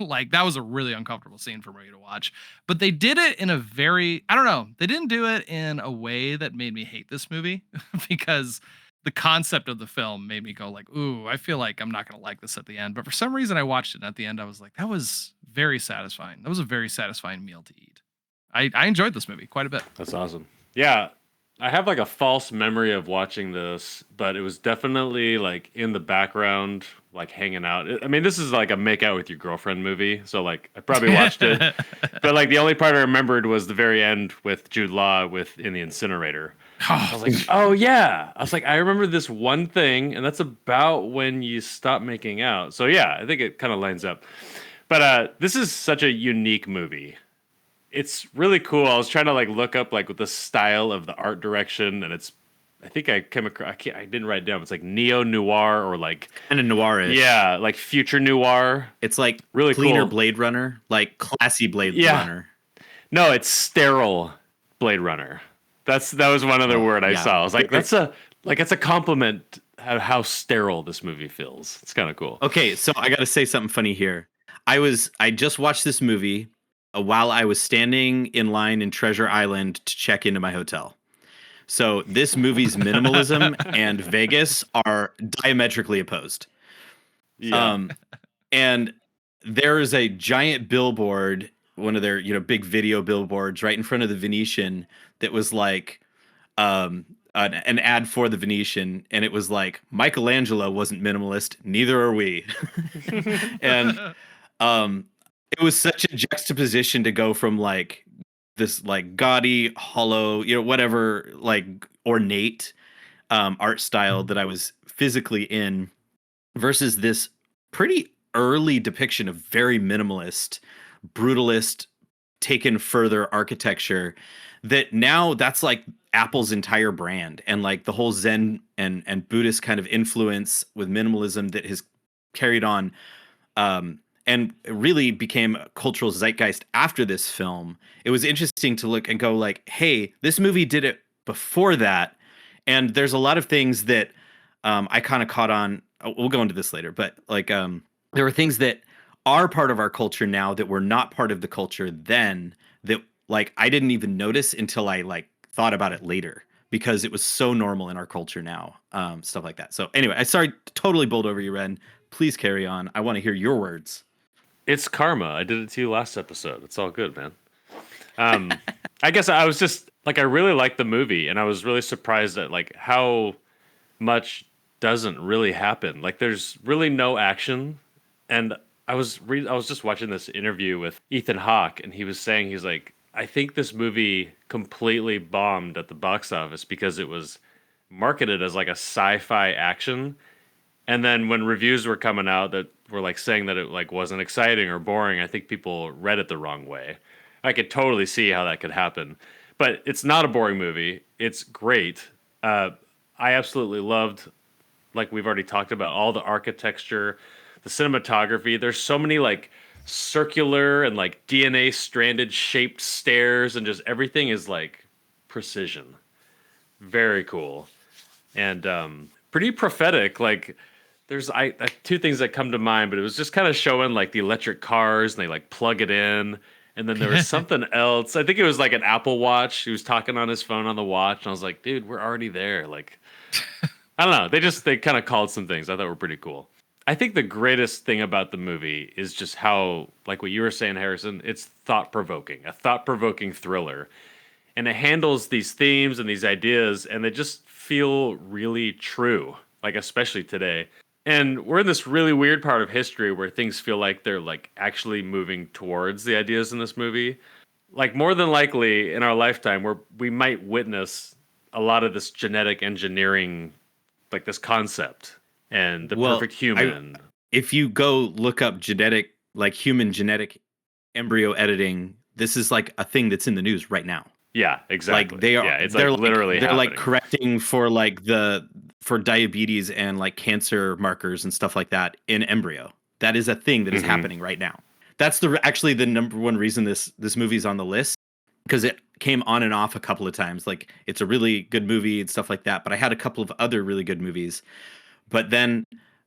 [SPEAKER 3] like, that was a really uncomfortable scene for me to watch. But they did it in a very, I don't know, they didn't do it in a way that made me hate this movie because the concept of the film made me go like, ooh, I feel like I'm not going to like this at the end. But for some reason, I watched it and at the end. I was like, that was very satisfying. That was a very satisfying meal to eat. I enjoyed this movie quite a bit.
[SPEAKER 4] That's awesome. Yeah, I have like a false memory of watching this, but it was definitely like in the background, like hanging out. I mean, this is like a make out with your girlfriend movie, so like I probably watched it, but like the only part I remembered was the very end with Jude Law in the incinerator. I was like, oh yeah. I was like, I remember this one thing, and that's about when you stop making out. So yeah, I think it kind of lines up. But this is such a unique movie. It's really cool. I was trying to like look up like the style of the art direction, and I think I came across. I didn't write it down. It's like neo noir or like
[SPEAKER 2] kind of noirish.
[SPEAKER 4] Yeah, like future noir.
[SPEAKER 2] It's like
[SPEAKER 4] really
[SPEAKER 2] cleaner
[SPEAKER 4] cool.
[SPEAKER 2] Blade Runner, like classy Blade Runner.
[SPEAKER 4] No, it's sterile Blade Runner. That was one other word I saw. I was like, that's a compliment how sterile this movie feels. It's kind of cool.
[SPEAKER 2] Okay, so I got to say something funny here. I just watched this movie while I was standing in line in Treasure Island to check into my hotel. So this movie's minimalism and Vegas are diametrically opposed.
[SPEAKER 4] Yeah.
[SPEAKER 2] And there is a giant billboard, one of their big video billboards right in front of the Venetian that was like an ad for the Venetian, and it was like Michelangelo wasn't minimalist, neither are we. And it was such a juxtaposition to go from like this like gaudy, hollow, whatever, like ornate art style that I was physically in versus this pretty early depiction of very minimalist, brutalist, taken further architecture that now that's like Apple's entire brand, and like the whole Zen and Buddhist kind of influence with minimalism that has carried on and it really became a cultural zeitgeist after this film. It was interesting to look and go like, hey, this movie did it before that. And there's a lot of things that I kind of caught on. We'll go into this later, but like there were things that are part of our culture now that were not part of the culture then that like I didn't even notice until I like thought about it later because it was so normal in our culture now, stuff like that. So anyway, I sorry, totally bowled over you, Ren. Please carry on. I want to hear your words.
[SPEAKER 4] It's karma. I did it to you last episode. It's all good, man. I guess I was just like, I really liked the movie, and I was really surprised at like how much doesn't really happen. Like, there's really no action. And I was just watching this interview with Ethan Hawke, and he was saying, he's like, I think this movie completely bombed at the box office because it was marketed as like a sci-fi action. And then when reviews were coming out that were like saying that it like wasn't exciting or boring, I think people read it the wrong way. I could totally see how that could happen. But it's not a boring movie. It's great. I absolutely loved, like we've already talked about, all the architecture, the cinematography. There's so many like circular and like DNA stranded shaped stairs, and just everything is like precision. Very cool. And pretty prophetic. Like there's two things that come to mind, but it was just kind of showing like the electric cars and they like plug it in. And then there was something else. I think it was like an Apple Watch. He was talking on his phone on the watch. And I was like, dude, we're already there. Like, I don't know. They kind of called some things I thought were pretty cool. I think the greatest thing about the movie is just how, like what you were saying, Harrison, it's thought-provoking, a thought-provoking thriller. And it handles these themes and these ideas, and they just feel really true, like especially today. And we're in this really weird part of history where things feel like they're like actually moving towards the ideas in this movie. Like more than likely in our lifetime, where we might witness a lot of this genetic engineering, like this concept and the perfect human.
[SPEAKER 2] If you go look up human genetic embryo editing, this is like a thing that's in the news right now.
[SPEAKER 4] Yeah, exactly.
[SPEAKER 2] Like they are,
[SPEAKER 4] yeah, it's like literally
[SPEAKER 2] they're
[SPEAKER 4] happening.
[SPEAKER 2] like correcting for like for diabetes and like cancer markers and stuff like that in embryo. That is a thing that is happening right now. That's actually the number one reason this movie's on the list, because it came on and off a couple of times. Like it's a really good movie and stuff like that. But I had a couple of other really good movies. But then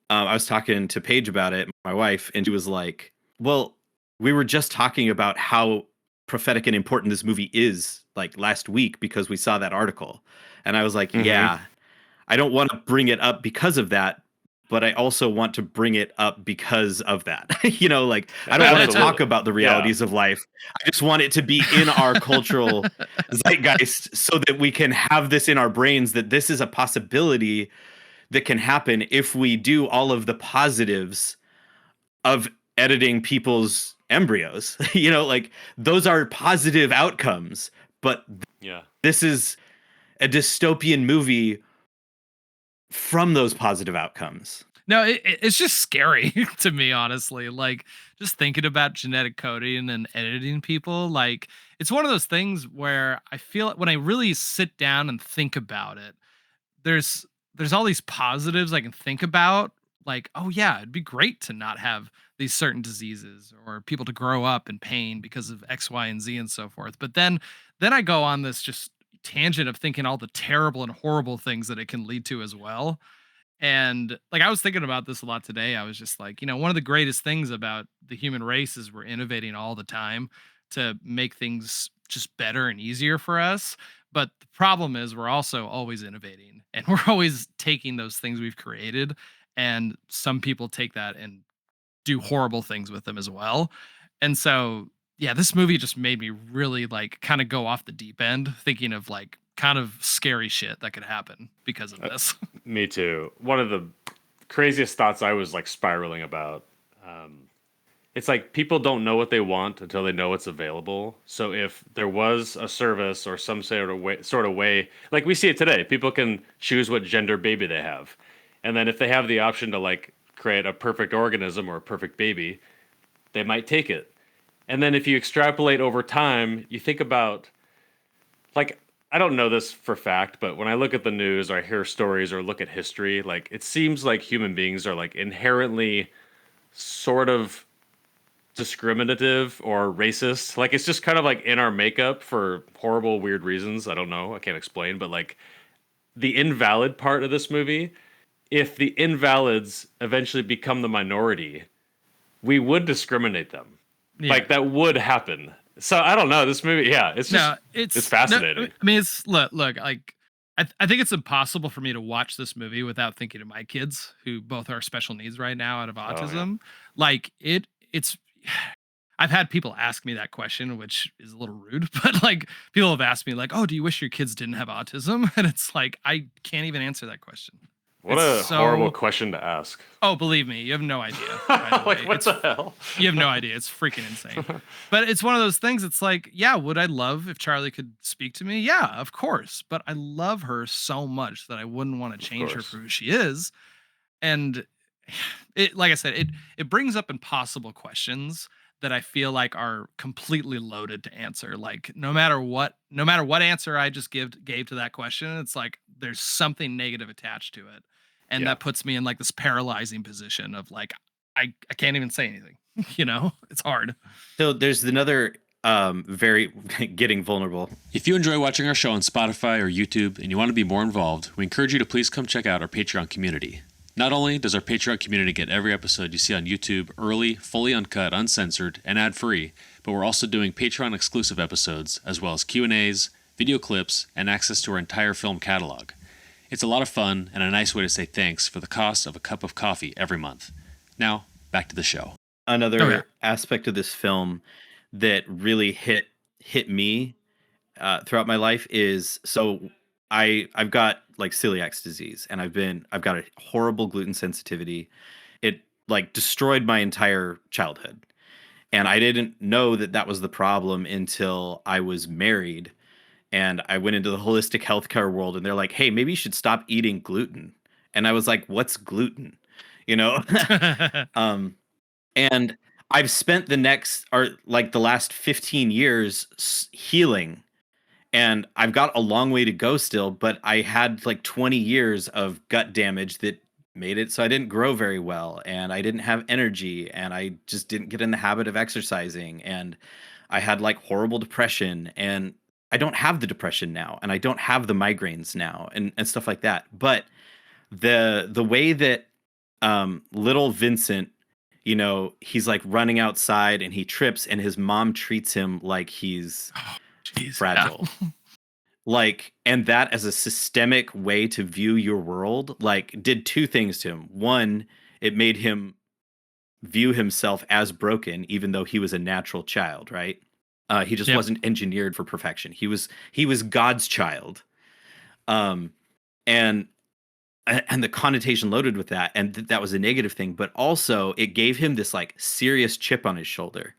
[SPEAKER 2] I was talking to Paige about it, my wife, and she was like, well, we were just talking about how prophetic and important this movie is like last week because we saw that article. And I was like, yeah, I don't want to bring it up because of that, but I also want to bring it up because of that. You know, like I don't want to talk about the realities of life. I just want it to be in our cultural zeitgeist so that we can have this in our brains, that this is a possibility that can happen if we do all of the positives of editing people's embryos. You know, like those are positive outcomes, but this is a dystopian movie from those positive outcomes.
[SPEAKER 3] No, it's just scary to me, honestly. Like, just thinking about genetic coding and editing people, like, it's one of those things where I feel when I really sit down and think about it, there's all these positives I can think about. Like, oh yeah, it'd be great to not have these certain diseases or people to grow up in pain because of X, Y, and Z and so forth. But then I go on this just tangent of thinking all the terrible and horrible things that it can lead to as well. And like I was thinking about this a lot today. I was just like, one of the greatest things about the human race is we're innovating all the time to make things just better and easier for us. But the problem is we're also always innovating and we're always taking those things we've created, and some people take that and do horrible things with them as well. And so, yeah, this movie just made me really like kind of go off the deep end thinking of like kind of scary shit that could happen because of this.
[SPEAKER 4] Me too. One of the craziest thoughts I was like spiraling about. It's like people don't know what they want until they know what's available. So if there was a service or some sort of way, like we see it today, people can choose what gender baby they have. And then if they have the option to like create a perfect organism or a perfect baby, they might take it. And then if you extrapolate over time, you think about, like, I don't know this for fact, but when I look at the news or I hear stories or look at history, like it seems like human beings are like inherently sort of discriminative or racist. Like it's just kind of like in our makeup for horrible, weird reasons. I don't know. I can't explain, but like the invalid part of this movie, if the invalids eventually become the minority, we would discriminate them. Yeah. Like that would happen. So I don't know. This movie, yeah, it's just it's fascinating.
[SPEAKER 3] No, I mean, it's look, like I think it's impossible for me to watch this movie without thinking of my kids who both are special needs right now out of autism. Oh, yeah. Like it's I've had people ask me that question, which is a little rude, but like people have asked me like, "Oh, do you wish your kids didn't have autism?" And it's like I can't even answer that question.
[SPEAKER 4] What a horrible question to ask.
[SPEAKER 3] Oh, believe me, you have no idea.
[SPEAKER 4] Like, what the hell?
[SPEAKER 3] You have no idea. It's freaking insane. But it's one of those things. It's like, yeah, would I love if Charlie could speak to me? Yeah, of course. But I love her so much that I wouldn't want to change her for who she is. And it, like I said, it brings up impossible questions that I feel like are completely loaded to answer. Like no matter what answer I just gave to that question, it's like there's something negative attached to it. And that puts me in like this paralyzing position of like, I can't even say anything, it's hard.
[SPEAKER 2] So there's another very getting vulnerable.
[SPEAKER 1] If you enjoy watching our show on Spotify or YouTube and you want to be more involved, we encourage you to please come check out our Patreon community. Not only does our Patreon community get every episode you see on YouTube early, fully uncut, uncensored, and ad-free, but we're also doing Patreon-exclusive episodes, as well as Q&As, video clips, and access to our entire film catalog. It's a lot of fun and a nice way to say thanks for the cost of a cup of coffee every month. Now, back to the show.
[SPEAKER 2] Another aspect of this film that really hit me throughout my life is, so I've got like celiac disease, and I've got a horrible gluten sensitivity. It like destroyed my entire childhood, and I didn't know that was the problem until I was married, and I went into the holistic healthcare world, and they're like, "Hey, maybe you should stop eating gluten." And I was like, "What's gluten?" You know? And I've spent the last 15 years healing, and I've got a long way to go still, but I had like 20 years of gut damage that made it so I didn't grow very well, and I didn't have energy, and I just didn't get in the habit of exercising, and I had like horrible depression, and I don't have the depression now, and I don't have the migraines now, and stuff like that. But the way that little Vincent, you know, he's like running outside and he trips, and his mom treats him like he's fragile. Yeah. Like, and that as a systemic way to view your world, like, did two things to him. One, it made him view himself as broken, even though he was a natural child, right? He just wasn't engineered for perfection. He was God's child. And the connotation loaded with that, and that was a negative thing, but also it gave him this like serious chip on his shoulder.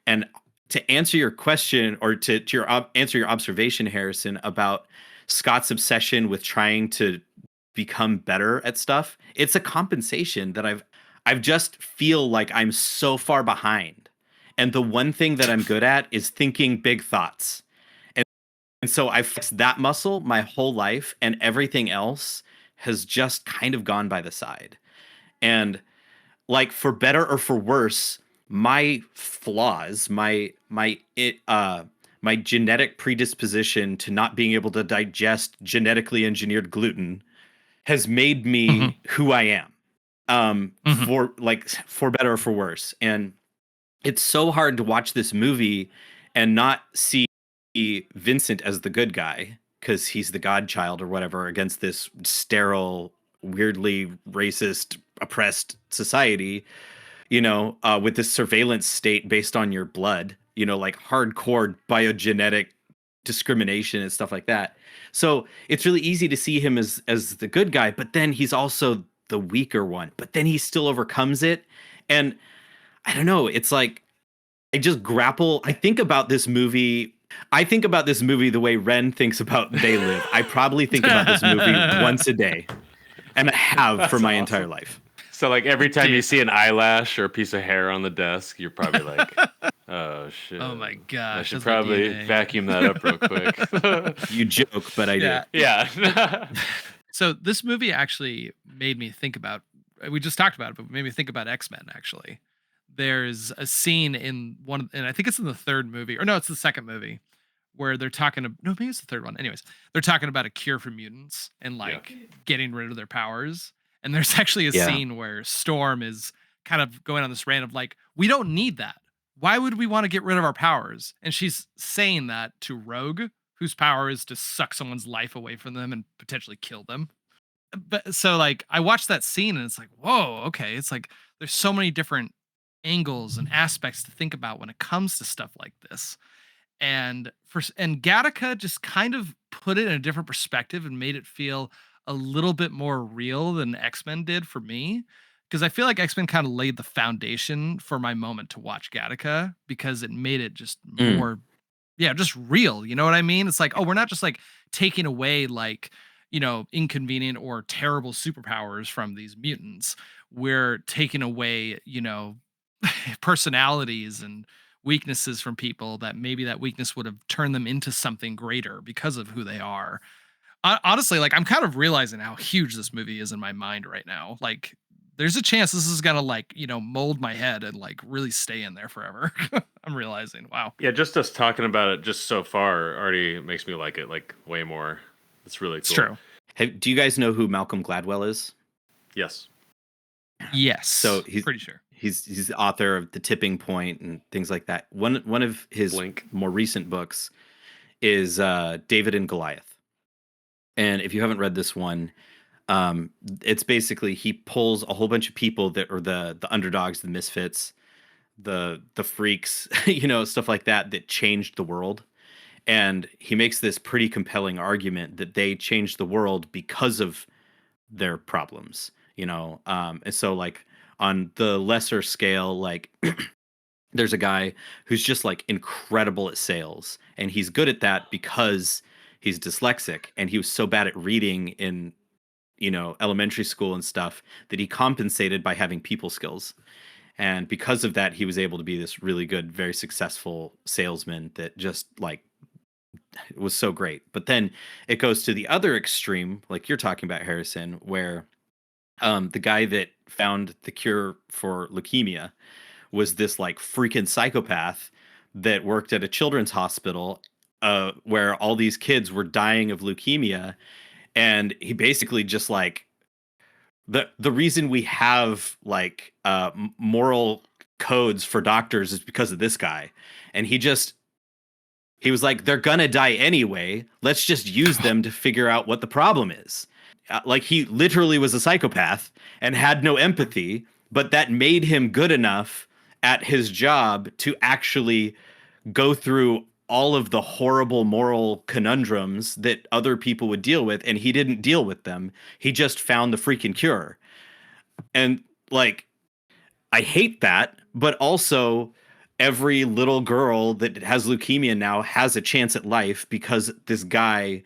[SPEAKER 2] And to answer your question, or answer your observation, Harrison, about Scott's obsession with trying to become better at stuff, it's a compensation that I've just feel like I'm so far behind. And the one thing that I'm good at is thinking big thoughts. And so I've flexed that muscle my whole life, and everything else has just kind of gone by the side. And like, for better or for worse, my flaws, my genetic predisposition to not being able to digest genetically engineered gluten has made me who I am, for better or for worse. And it's so hard to watch this movie and not see Vincent as the good guy, because he's the godchild or whatever against this sterile, weirdly racist, oppressed society, you know, with this surveillance state based on your blood, you know, like hardcore biogenetic discrimination and stuff like that. So it's really easy to see him as the good guy, but then he's also the weaker one, but then he still overcomes it. And I don't know, it's like, I think about this movie the way Ren thinks about They Live. I probably think about this movie once a day, and I have for my entire life.
[SPEAKER 4] So like every time you see an eyelash or a piece of hair on the desk, you're probably like, oh shit.
[SPEAKER 3] Oh my gosh.
[SPEAKER 4] I should probably vacuum that up real quick.
[SPEAKER 2] You joke, but I do.
[SPEAKER 4] Yeah.
[SPEAKER 3] So this movie actually made me think about, we just talked about it, but made me think about X-Men actually. There's a scene in and I think it's in the third movie, or no, it's the second movie, where they're talking no, maybe it's the third one. Anyways, they're talking about a cure for mutants and like getting rid of their powers. And there's actually a scene where Storm is kind of going on this rant of like, we don't need that. Why would we want to get rid of our powers? And she's saying that to Rogue, whose power is to suck someone's life away from them and potentially kill them. But so like, I watched that scene and it's like, whoa, okay. It's like, there's so many different angles and aspects to think about when it comes to stuff like this. And Gattaca just kind of put it in a different perspective and made it feel a little bit more real than X-Men did for me. Because I feel like X-Men kind of laid the foundation for my moment to watch Gattaca, because it made it just more, just real. You know what I mean? It's like, oh, we're not just like taking away like, you know, inconvenient or terrible superpowers from these mutants. We're taking away, you know, personalities and weaknesses from people that maybe that weakness would have turned them into something greater because of who they are. Honestly, like, I'm kind of realizing how huge this movie is in my mind right now. Like, there's a chance this is gonna like, mold my head and like really stay in there forever. I'm realizing, wow.
[SPEAKER 4] Yeah, just us talking about it just so far already makes me like it like way more. It's really
[SPEAKER 3] It's
[SPEAKER 4] cool.
[SPEAKER 3] true.
[SPEAKER 2] Do you guys know who Malcolm Gladwell is?
[SPEAKER 4] Yes.
[SPEAKER 3] Yes.
[SPEAKER 2] So he's
[SPEAKER 3] pretty sure.
[SPEAKER 2] He's the author of The Tipping Point and things like that. One of his
[SPEAKER 4] Blink.
[SPEAKER 2] more recent books is David and Goliath. And if you haven't read this one, it's basically he pulls a whole bunch of people that are the underdogs, the misfits, the freaks, stuff like that changed the world. And he makes this pretty compelling argument that they changed the world because of their problems, and so like on the lesser scale, like there's a guy who's just like incredible at sales, and he's good at that because he's dyslexic, and he was so bad at reading in elementary school and stuff that he compensated by having people skills. And because of that, he was able to be this really good, very successful salesman that just like was so great. But then it goes to the other extreme, like you're talking about, Harrison, where the guy that found the cure for leukemia was this like freaking psychopath that worked at a children's hospital where all these kids were dying of leukemia. And he basically just like the reason we have like moral codes for doctors is because of this guy. And he was like, they're gonna die anyway. Let's just use them to figure out what the problem is. Like he literally was a psychopath and had no empathy, but that made him good enough at his job to actually go through all of the horrible moral conundrums that other people would deal with, and he didn't deal with them. He just found the freaking cure. And like, I hate that, but also every little girl that has leukemia now has a chance at life because this guy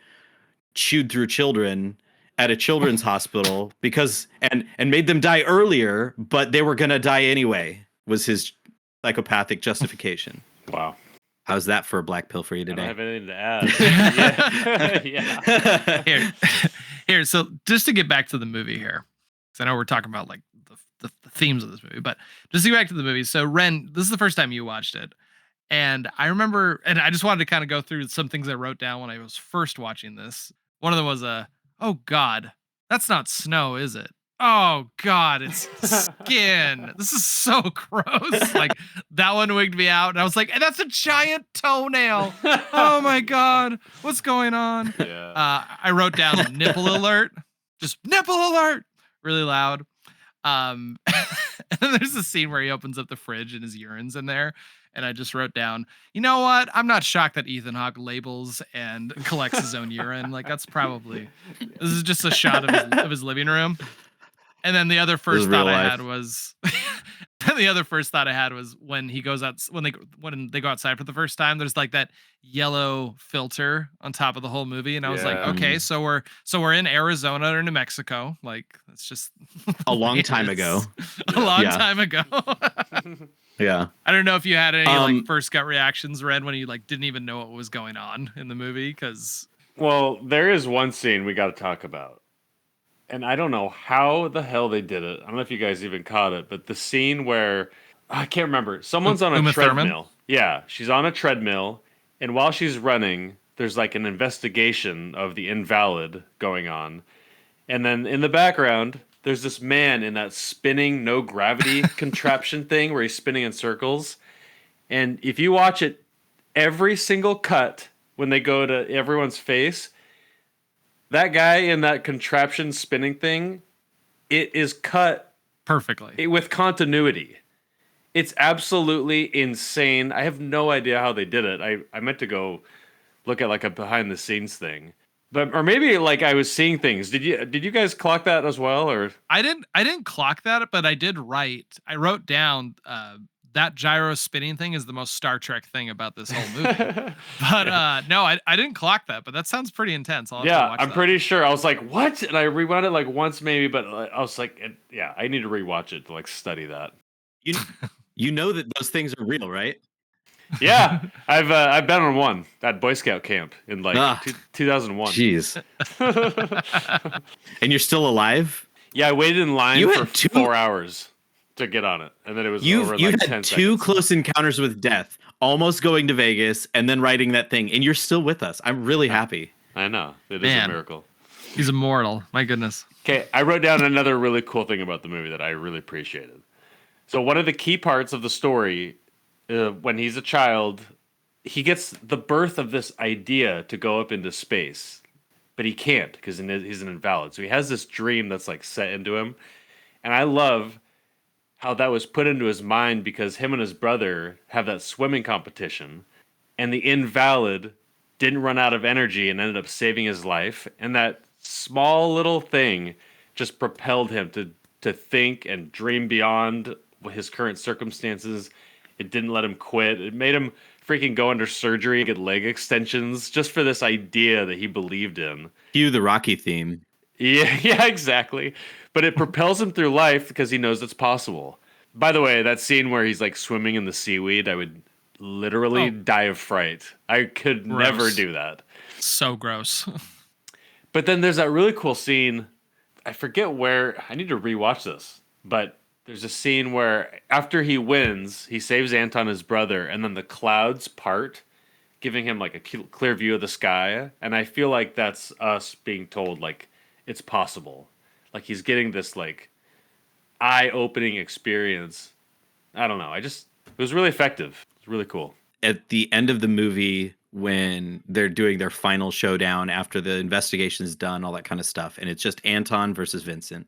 [SPEAKER 2] chewed through children at a children's hospital and made them die earlier, but they were going to die anyway, was his psychopathic justification.
[SPEAKER 4] Wow.
[SPEAKER 2] How's that for a black pill for you
[SPEAKER 4] I don't
[SPEAKER 2] today?
[SPEAKER 4] have anything to add. Yeah.
[SPEAKER 3] Here. So just to get back to the movie here, because I know we're talking about like the themes of this movie, but just to get back to the movie. So Ren, this is the first time you watched it. And I remember, and I just wanted to kind of go through some things I wrote down when I was first watching this. One of them was oh God, that's not snow, is it? Oh God, it's skin. This is so gross. Like that one wigged me out, and I was like, and that's a giant toenail. Oh my God, what's going on?
[SPEAKER 4] Yeah.
[SPEAKER 3] I wrote down nipple alert, just nipple alert, really loud. And then there's a scene where he opens up the fridge and his urine's in there. And I just wrote down, you know what? I'm not shocked that Ethan Hawke labels and collects his own urine. Like this is just a shot of his living room. And then the other first thought I had was when he goes out, when they go outside for the first time, there's like that yellow filter on top of the whole movie. And I was like, okay, so we're in Arizona or New Mexico. Like that's just
[SPEAKER 2] a long time ago.
[SPEAKER 3] A long time ago.
[SPEAKER 2] Yeah.
[SPEAKER 3] I don't know if you had any like first gut reactions, Red, when you like didn't even know what was going on in the movie, because
[SPEAKER 4] Well, there is one scene we got to talk about. And I don't know how the hell they did it. I don't know if you guys even caught it, but the scene where I can't remember. Someone's on a
[SPEAKER 3] Uma
[SPEAKER 4] treadmill.
[SPEAKER 3] Thurman?
[SPEAKER 4] Yeah, she's on a treadmill, and while she's running, there's like an investigation of the invalid going on. And then in the background, there's this man in that spinning no gravity contraption thing where he's spinning in circles. And if you watch it, every single cut when they go to everyone's face, that guy in that contraption spinning thing, it is cut
[SPEAKER 3] perfectly
[SPEAKER 4] with continuity. It's absolutely insane. I have no idea how they did it. I meant to go look at like a behind the scenes thing. But or maybe like I was seeing things. Did you guys clock that as well, or
[SPEAKER 3] I didn't clock that, but I did write. I wrote down that gyro spinning thing is the most Star Trek thing about this whole movie. But no, I didn't clock that, but that sounds pretty intense. I'll have to watch
[SPEAKER 4] I'm
[SPEAKER 3] that.
[SPEAKER 4] pretty sure. I was like, what? And I rewound it like once maybe, but I was like, yeah, I need to rewatch it to like study that.
[SPEAKER 2] You know that those things are real, right?
[SPEAKER 4] Yeah, I've been on one at Boy Scout camp in like 2001.
[SPEAKER 2] Jeez. And you're still alive?
[SPEAKER 4] Yeah, I waited in line
[SPEAKER 2] You
[SPEAKER 4] for
[SPEAKER 2] had
[SPEAKER 4] 4 hours to get on it, and then it was
[SPEAKER 2] You've
[SPEAKER 4] over in
[SPEAKER 2] you've
[SPEAKER 4] like
[SPEAKER 2] had
[SPEAKER 4] 10
[SPEAKER 2] two
[SPEAKER 4] seconds.
[SPEAKER 2] close encounters with death, almost going to Vegas and then writing that thing, and you're still with us. I'm really happy.
[SPEAKER 4] I know. It is a
[SPEAKER 3] Man.
[SPEAKER 4] miracle.
[SPEAKER 3] He's immortal. My goodness.
[SPEAKER 4] Okay, I wrote down another really cool thing about the movie that I really appreciated. So one of the key parts of the story, when he's a child, he gets the birth of this idea to go up into space, but he can't because he's an invalid. So he has this dream that's like set into him, and I love how that was put into his mind because him and his brother have that swimming competition, and the invalid didn't run out of energy and ended up saving his life, and that small little thing just propelled him to think and dream beyond his current circumstances. It didn't let him quit. It made him freaking go under surgery and get leg extensions just for this idea that he believed in.
[SPEAKER 2] Cue the Rocky theme.
[SPEAKER 4] Yeah, exactly. But it propels him through life because he knows it's possible. By the way, that scene where he's like swimming in the seaweed, I would literally die of fright. I could never
[SPEAKER 3] Gross.
[SPEAKER 4] do that.
[SPEAKER 3] So gross.
[SPEAKER 4] But then there's that really cool scene. I forget where. I need to rewatch this. But there's a scene where after he wins, he saves Anton, his brother, and then the clouds part, giving him like a clear view of the sky. And I feel like that's us being told like it's possible. Like he's getting this like eye-opening experience. I don't know. It was really effective. It's really cool.
[SPEAKER 2] At the end of the movie, when they're doing their final showdown after the investigation's done, all that kind of stuff, and it's just Anton versus Vincent.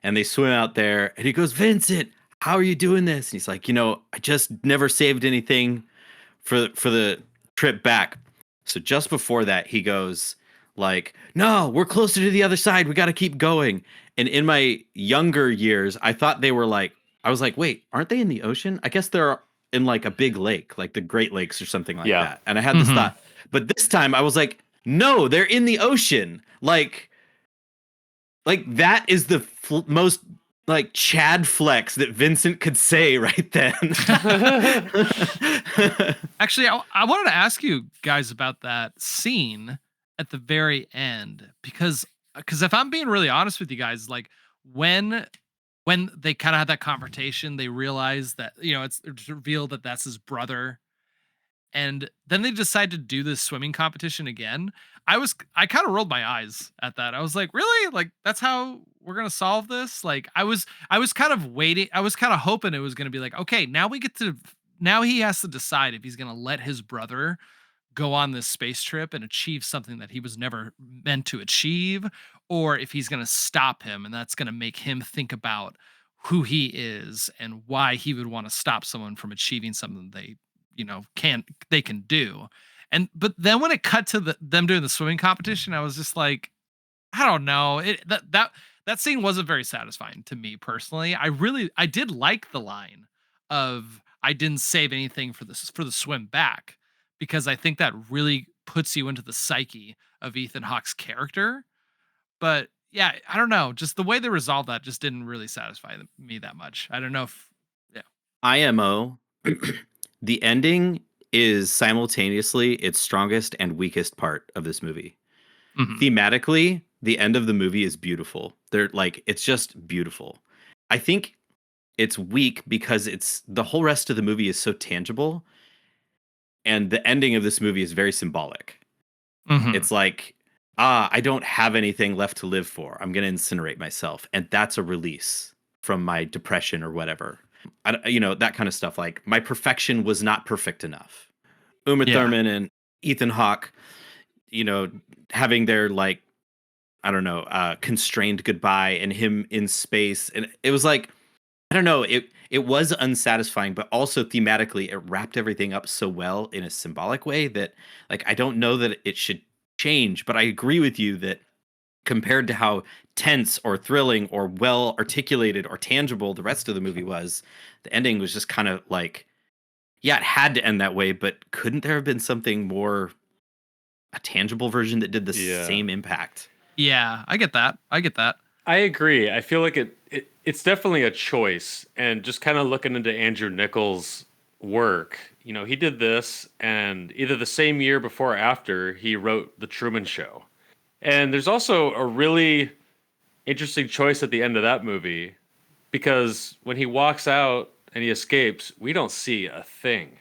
[SPEAKER 2] And they swim out there, and he goes, "Vincent, how are you doing this?" And he's like, "I just never saved anything for the trip back." So just before that, he goes like, "No, we're closer to the other side. We got to keep going." And in my younger years, I thought they were like, I was like, wait, aren't they in the ocean? I guess they're in like a big lake, like the Great Lakes or something like that. And I had this thought, but this time I was like, no, they're in the ocean. Like that is the most like Chad flex that Vincent could say right then.
[SPEAKER 3] Actually, I wanted to ask you guys about that scene at the very end because if I'm being really honest with you guys, like when they kind of had that confrontation, they realized that it's revealed that that's his brother, and then they decide to do this swimming competition again. I kind of rolled my eyes at that. I was like, really? Like that's how we're gonna solve this? Like I was kind of waiting. I was kind of hoping it was gonna be like, okay, now he has to decide if he's gonna let his brother go on this space trip and achieve something that he was never meant to achieve, or if he's going to stop him, and that's going to make him think about who he is and why he would want to stop someone from achieving something they can do. But then when it cut to them doing the swimming competition, I was just like, I don't know. That scene wasn't very satisfying to me personally. I did like the line of I didn't save anything for the swim back, because I think that really puts you into the psyche of Ethan Hawke's character. But yeah, I don't know. Just the way they resolved that just didn't really satisfy me that much. I don't know if, yeah.
[SPEAKER 2] IMO, the ending is simultaneously its strongest and weakest part of this movie.
[SPEAKER 3] Mhm.
[SPEAKER 2] Thematically, the end of the movie is beautiful. It's just beautiful. I think it's weak because the whole rest of the movie is so tangible, and the ending of this movie is very symbolic.
[SPEAKER 3] Mhm.
[SPEAKER 2] It's like, I don't have anything left to live for. I'm going to incinerate myself, and that's a release from my depression or whatever. That kind of stuff. Like my perfection was not perfect enough. Uma Thurman and Ethan Hawke, having their like, I don't know, constrained goodbye and him in space. And it was like, I don't know, it was unsatisfying, but also thematically it wrapped everything up so well in a symbolic way that like, I don't know that it should change, but I agree with you that compared to how tense or thrilling or well articulated or tangible the rest of the movie was, the ending was just kind of like, yeah, it had to end that way, but couldn't there have been something more, a tangible version that did the same impact?
[SPEAKER 3] Yeah, I get that.
[SPEAKER 4] I agree. I feel like it's definitely a choice. And just kind of looking into Andrew Niccol's work, he did this, and either the same year before or after, he wrote The Truman Show. And there's also a really interesting choice at the end of that movie, because when he walks out and he escapes, we don't see a thing.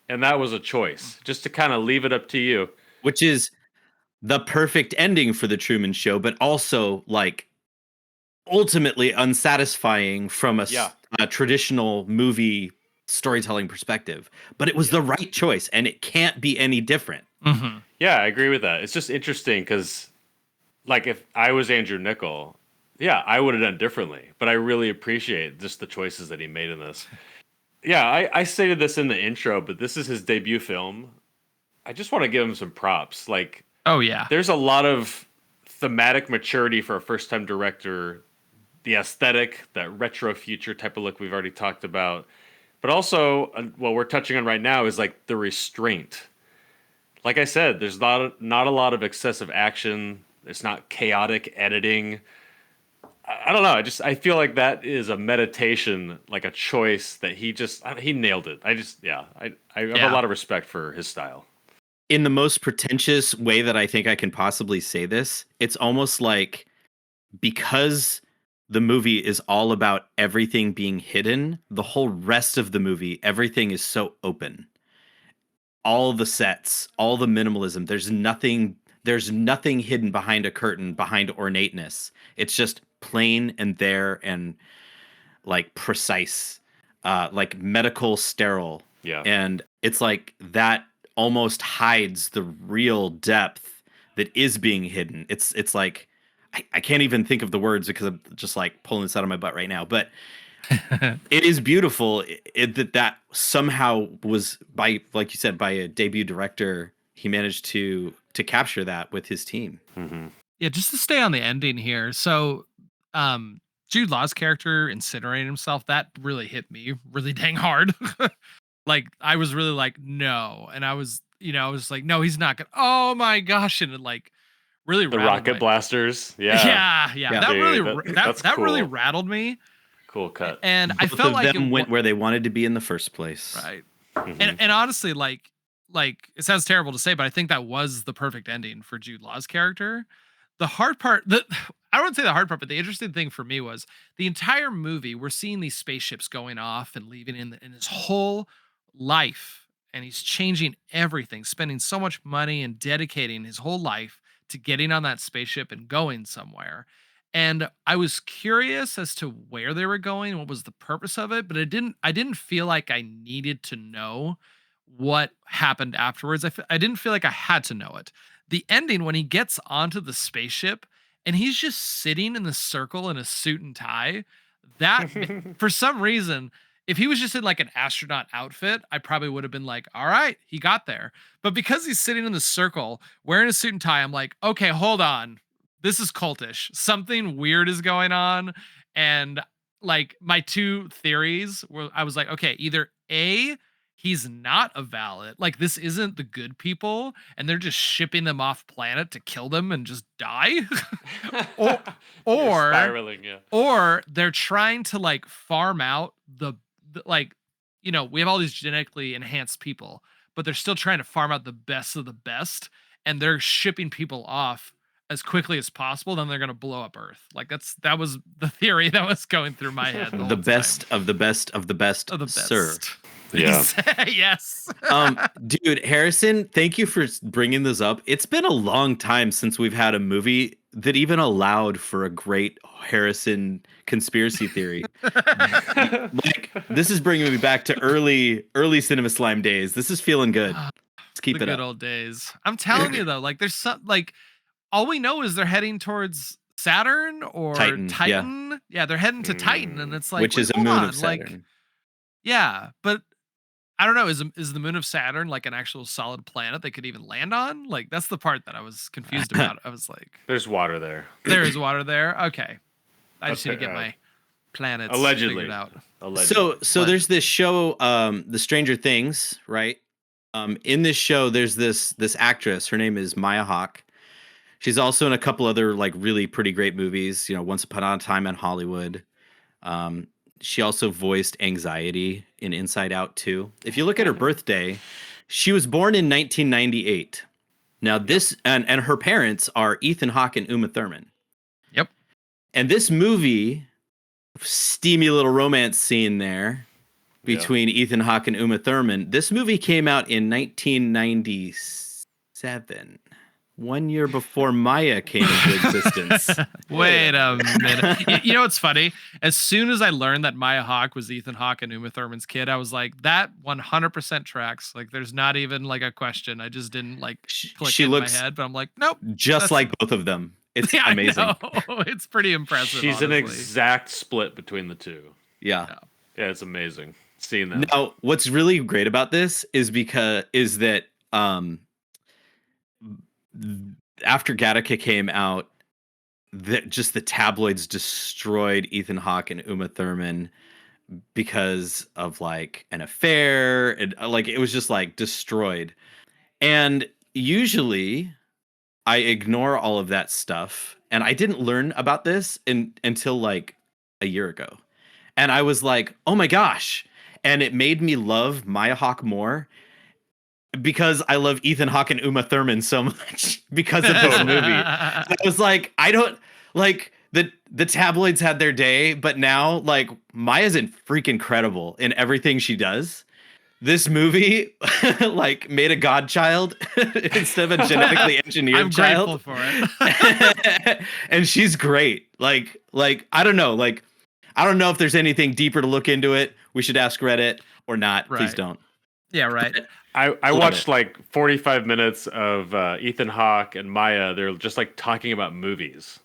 [SPEAKER 4] And that was a choice, just to kind of leave it up to you.
[SPEAKER 2] Which is the perfect ending for the Truman Show, but also like ultimately unsatisfying from a traditional movie storytelling perspective. But it was the right choice, and it can't be any different.
[SPEAKER 3] Mm-hmm.
[SPEAKER 4] Yeah, I agree with that. It's just interesting because, like, if I was Andrew Niccol, yeah, I would have done differently. But I really appreciate just the choices that he made in this. Yeah, I stated this in the intro, but this is his debut film. I just want to give him some props. Like,
[SPEAKER 3] Oh yeah.
[SPEAKER 4] there's a lot of thematic maturity for a first-time director. The aesthetic, that retro future type of look we've already talked about. But also, what we're touching on right now is like the restraint. Like I said, there's not a lot of excessive action. It's not chaotic editing. I don't know. I feel like that is a meditation, like a choice that he nailed it. I have a lot of respect for his style.
[SPEAKER 2] In the most pretentious way that I think I can possibly say this, it's almost like, because the movie is all about everything being hidden, the whole rest of the movie, everything is so open. All the sets, all the minimalism, there's nothing hidden behind a curtain, behind ornateness. It's just plain and there and like precise, like medical sterile.
[SPEAKER 4] Yeah.
[SPEAKER 2] And it's like that almost hides the real depth that is being hidden. It's like, I can't even think of the words because I'm just like pulling this out of my butt right now. But it is beautiful that somehow was, by, like you said, by a debut director, he managed to capture that with his team.
[SPEAKER 4] Mm-hmm.
[SPEAKER 3] Yeah, just to stay on the ending here. So, Jude Law's character incinerating himself, that really hit me really dang hard. Like, I was really like, no. And I was like, no, he's not gonna. Oh my gosh. And it like really
[SPEAKER 4] The
[SPEAKER 3] rattled
[SPEAKER 4] rocket blasters. Yeah.
[SPEAKER 3] Yeah. That
[SPEAKER 4] Dude,
[SPEAKER 3] really
[SPEAKER 4] that's
[SPEAKER 3] that really
[SPEAKER 4] cool.
[SPEAKER 3] rattled me.
[SPEAKER 4] Cool cut.
[SPEAKER 3] And I
[SPEAKER 2] Both
[SPEAKER 3] felt
[SPEAKER 2] of
[SPEAKER 3] like
[SPEAKER 2] them went where they wanted to be in the first place.
[SPEAKER 3] right.
[SPEAKER 4] Mhm.
[SPEAKER 3] And honestly, like it sounds terrible to say, but I think that was the perfect ending for Jude Law's character. The hard part, I wouldn't say the hard part, but the interesting thing for me was the entire movie. We're seeing these spaceships going off and leaving in his whole life, and he's changing everything, spending so much money and dedicating his whole life to getting on that spaceship and going somewhere. And I was curious as to where they were going, what was the purpose of it, but I didn't feel like I needed to know what happened afterwards. I didn't feel like I had to know it. The ending, when he gets onto the spaceship and he's just sitting in the circle in a suit and tie, that for some reason, if he was just in like an astronaut outfit, I probably would have been like, all right, he got there. But because he's sitting in the circle wearing a suit and tie, I'm like, okay, hold on. This is cultish. Something weird is going on. And like my two theories were, I was like, okay, either A, he's not a valid, like this isn't the good people and they're just shipping them off planet to kill them and just die. or
[SPEAKER 4] You're spiraling, yeah.
[SPEAKER 3] or they're trying to like farm out the like, we have all these genetically enhanced people, but they're still trying to farm out the best of the best, and they're shipping people off as quickly as possible. Then they're going to blow up Earth. Like that was the theory that was going through my head.
[SPEAKER 2] The best of the best of the best
[SPEAKER 3] of the best.
[SPEAKER 2] sir.
[SPEAKER 4] Yeah.
[SPEAKER 3] Yes.
[SPEAKER 2] Dude, Harrison, thank you for bringing this up. It's been a long time since we've had a movie that even allowed for a great Harrison conspiracy theory. Like, this is bringing me back to early Cinema Slime days. This is feeling good. Let's keep
[SPEAKER 3] The
[SPEAKER 2] it
[SPEAKER 3] good
[SPEAKER 2] up.
[SPEAKER 3] old days. I'm telling you though, like there's some like all we know is they're heading towards Saturn or Titan. Yeah, they're heading to Titan, and it's like,
[SPEAKER 2] which is a
[SPEAKER 3] hold
[SPEAKER 2] moon
[SPEAKER 3] on,
[SPEAKER 2] of Saturn.
[SPEAKER 3] like, yeah, but I don't know. Is the moon of Saturn like an actual solid planet they could even land on? Like that's the part that I was confused about. I was like,
[SPEAKER 4] There's water there.
[SPEAKER 3] there is water there. Okay, I just need to
[SPEAKER 4] Okay,
[SPEAKER 3] get my planets
[SPEAKER 4] allegedly.
[SPEAKER 3] figured out.
[SPEAKER 4] Allegedly.
[SPEAKER 2] So there's this show, The Stranger Things, right? In this show, there's this actress. Her name is Maya Hawke. She's also in a couple other like really pretty great movies. Once Upon a Time in Hollywood. She also voiced Anxiety in Inside Out 2. If you look at her birthday, she was born in 1998. Now this and her parents are Ethan Hawke and Uma Thurman.
[SPEAKER 3] Yep.
[SPEAKER 2] And this movie, steamy little romance scene there between Ethan Hawke and Uma Thurman. This movie came out in 1997, 1 year before Maya came into existence.
[SPEAKER 3] Wait a minute. You know what's funny? As soon as I learned that Maya Hawke was Ethan Hawke and Uma Thurman's kid, I was like, that 100% tracks. Like, there's not even like a question. I just didn't like click
[SPEAKER 2] She
[SPEAKER 3] in
[SPEAKER 2] looks
[SPEAKER 3] my head, but I'm like, nope.
[SPEAKER 2] just like both of them. It's amazing.
[SPEAKER 3] I know. It's pretty impressive.
[SPEAKER 4] She's
[SPEAKER 3] honestly.
[SPEAKER 4] an exact split between the two.
[SPEAKER 2] Yeah.
[SPEAKER 4] Yeah, it's amazing seeing that.
[SPEAKER 2] Now, what's really great about this is that after Gattaca came out, that just the tabloids destroyed Ethan Hawke and Uma Thurman because of like an affair, and like it was just like destroyed. And usually I ignore all of that stuff, and I didn't learn about this until like a year ago. And I was like, oh my gosh. And it made me love Maya Hawke more because I love Ethan Hawke and Uma Thurman so much because of this movie. I was like, I don't like the tabloids had their day, but now like Maya's freaking incredible in everything she does. This movie like made a godchild instead of a genetically engineered
[SPEAKER 3] I'm
[SPEAKER 2] child.
[SPEAKER 3] grateful for it.
[SPEAKER 2] And she's great. Like I don't know. Like I don't know if there's anything deeper to look into it. We should ask Reddit or not. Please
[SPEAKER 3] Right.
[SPEAKER 2] don't.
[SPEAKER 3] Yeah, right.
[SPEAKER 4] I watched like 45 minutes of Ethan Hawke and Maya. They're just like talking about movies.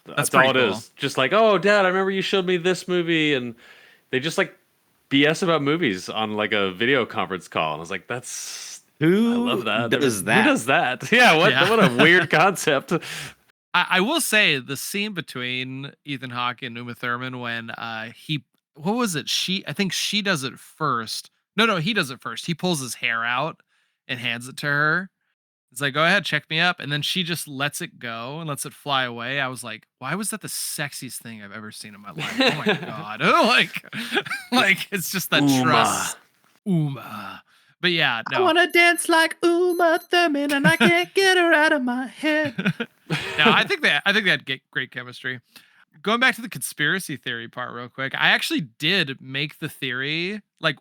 [SPEAKER 4] That's all it
[SPEAKER 3] pretty
[SPEAKER 4] is. Just like, oh, Dad, I remember you showed me this movie, and they just like BS about movies on like a video conference call. And I was like, that's I love that.
[SPEAKER 2] does that?
[SPEAKER 4] Who does that? Yeah, what a weird concept.
[SPEAKER 3] I will say the scene between Ethan Hawke and Uma Thurman when what was it? I think she does it first. No, he does it first. He pulls his hair out and hands it to her. It's like, go ahead, check me up. And then she just lets it go and lets it fly away. I was like, why was that the sexiest thing I've ever seen in my life? Oh my God. like it's just that trust. Uma. But yeah, no.
[SPEAKER 2] I want to dance like Uma Thurman and I can't get her out of my head.
[SPEAKER 3] No, I think they had great chemistry. Going back to the conspiracy theory part real quick, I actually did make the theory like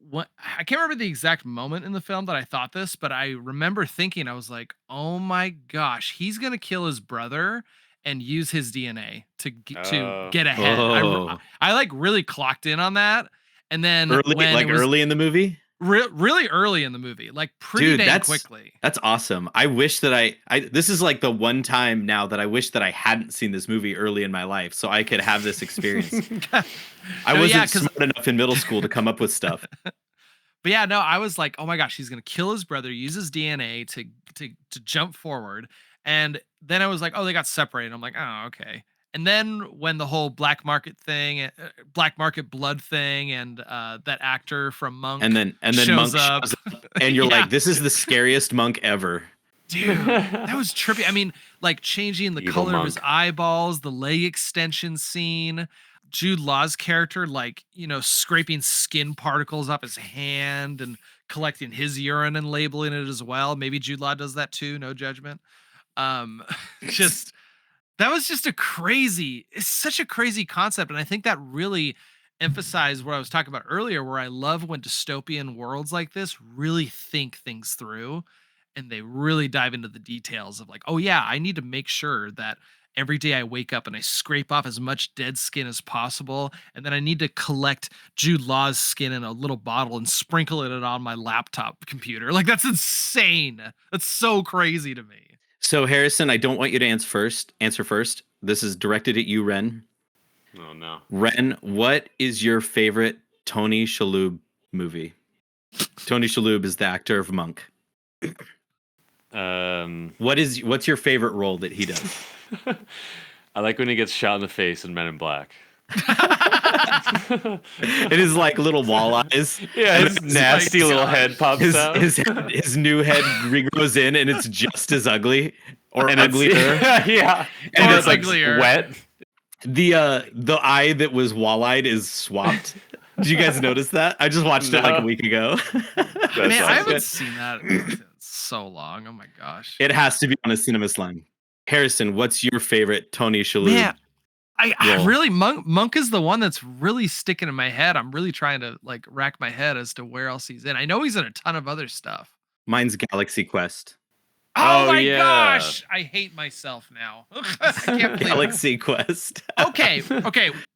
[SPEAKER 3] what I can't remember the exact moment in the film that I thought this, but I remember thinking, I was like, oh my gosh, he's gonna kill his brother and use his DNA to get ahead.
[SPEAKER 2] Oh.
[SPEAKER 3] I like really clocked in on that, and then
[SPEAKER 2] early in the movie.
[SPEAKER 3] Really early in the movie, like pretty dang quickly.
[SPEAKER 2] That's awesome. I wish that I this is like the one time now that I wish that I hadn't seen this movie early in my life so I could have this experience. I wasn't smart enough in middle school to come up with stuff.
[SPEAKER 3] But yeah, no, I was like, oh my gosh, he's gonna kill his brother, use his DNA to jump forward. And then I was like, oh, they got separated. I'm like, oh, okay. And then when the whole black market blood thing, and that actor from Monk,
[SPEAKER 2] and then
[SPEAKER 3] shows
[SPEAKER 2] Monk
[SPEAKER 3] up.
[SPEAKER 2] shows up, and you're like, this is the scariest Monk ever.
[SPEAKER 3] Dude, that was trippy. I mean, like changing the
[SPEAKER 4] Evil
[SPEAKER 3] color of his
[SPEAKER 4] Monk.
[SPEAKER 3] eyeballs, the leg extension scene, Jude Law's character, like, scraping skin particles off his hand and collecting his urine and labeling it as well. Maybe Jude Law does that too. No judgment. That was just it's such a crazy concept. And I think that really emphasized what I was talking about earlier, where I love when dystopian worlds like this really think things through and they really dive into the details of like, oh yeah, I need to make sure that every day I wake up and I scrape off as much dead skin as possible. And then I need to collect Jude Law's skin in a little bottle and sprinkle it on my laptop computer. Like, that's insane. That's so crazy to me.
[SPEAKER 2] So Harrison, I don't want you to answer first. This is directed at you, Ren.
[SPEAKER 4] Oh no.
[SPEAKER 2] Ren, what is your favorite Tony Shalhoub movie? Tony Shalhoub is the actor of Monk. What's your favorite role that he does?
[SPEAKER 4] I like when he gets shot in the face in Men in Black.
[SPEAKER 2] It is like little walleyes.
[SPEAKER 4] Yeah,
[SPEAKER 2] And
[SPEAKER 4] his
[SPEAKER 2] it's
[SPEAKER 4] nasty
[SPEAKER 2] like,
[SPEAKER 4] little head pops out.
[SPEAKER 2] his new head regrows in, and it's just as ugly or
[SPEAKER 4] And it's-
[SPEAKER 2] uglier.
[SPEAKER 4] Yeah.
[SPEAKER 3] And
[SPEAKER 4] And
[SPEAKER 3] it's
[SPEAKER 4] it's like
[SPEAKER 3] uglier.
[SPEAKER 4] wet.
[SPEAKER 2] The eye that was wall-eyed is swapped. Did you guys notice that? I just watched it like a
[SPEAKER 4] No.
[SPEAKER 2] week ago.
[SPEAKER 4] That's
[SPEAKER 3] Man, I
[SPEAKER 4] awesome.
[SPEAKER 3] haven't seen that in so long. Oh my gosh.
[SPEAKER 2] It has to be on a cinema slime. Harrison, what's your favorite Tony Shalhoub?
[SPEAKER 3] Man, I
[SPEAKER 2] role?
[SPEAKER 3] really Monk is the one that's really sticking in my head. I'm really trying to like rack my head as to where else he's in. I know he's in a ton of other stuff.
[SPEAKER 2] Mine's Galaxy Quest.
[SPEAKER 3] Oh,
[SPEAKER 4] Oh,
[SPEAKER 3] my
[SPEAKER 4] yeah.
[SPEAKER 3] gosh, I hate myself now. I can't believe
[SPEAKER 2] Galaxy Quest.
[SPEAKER 3] okay,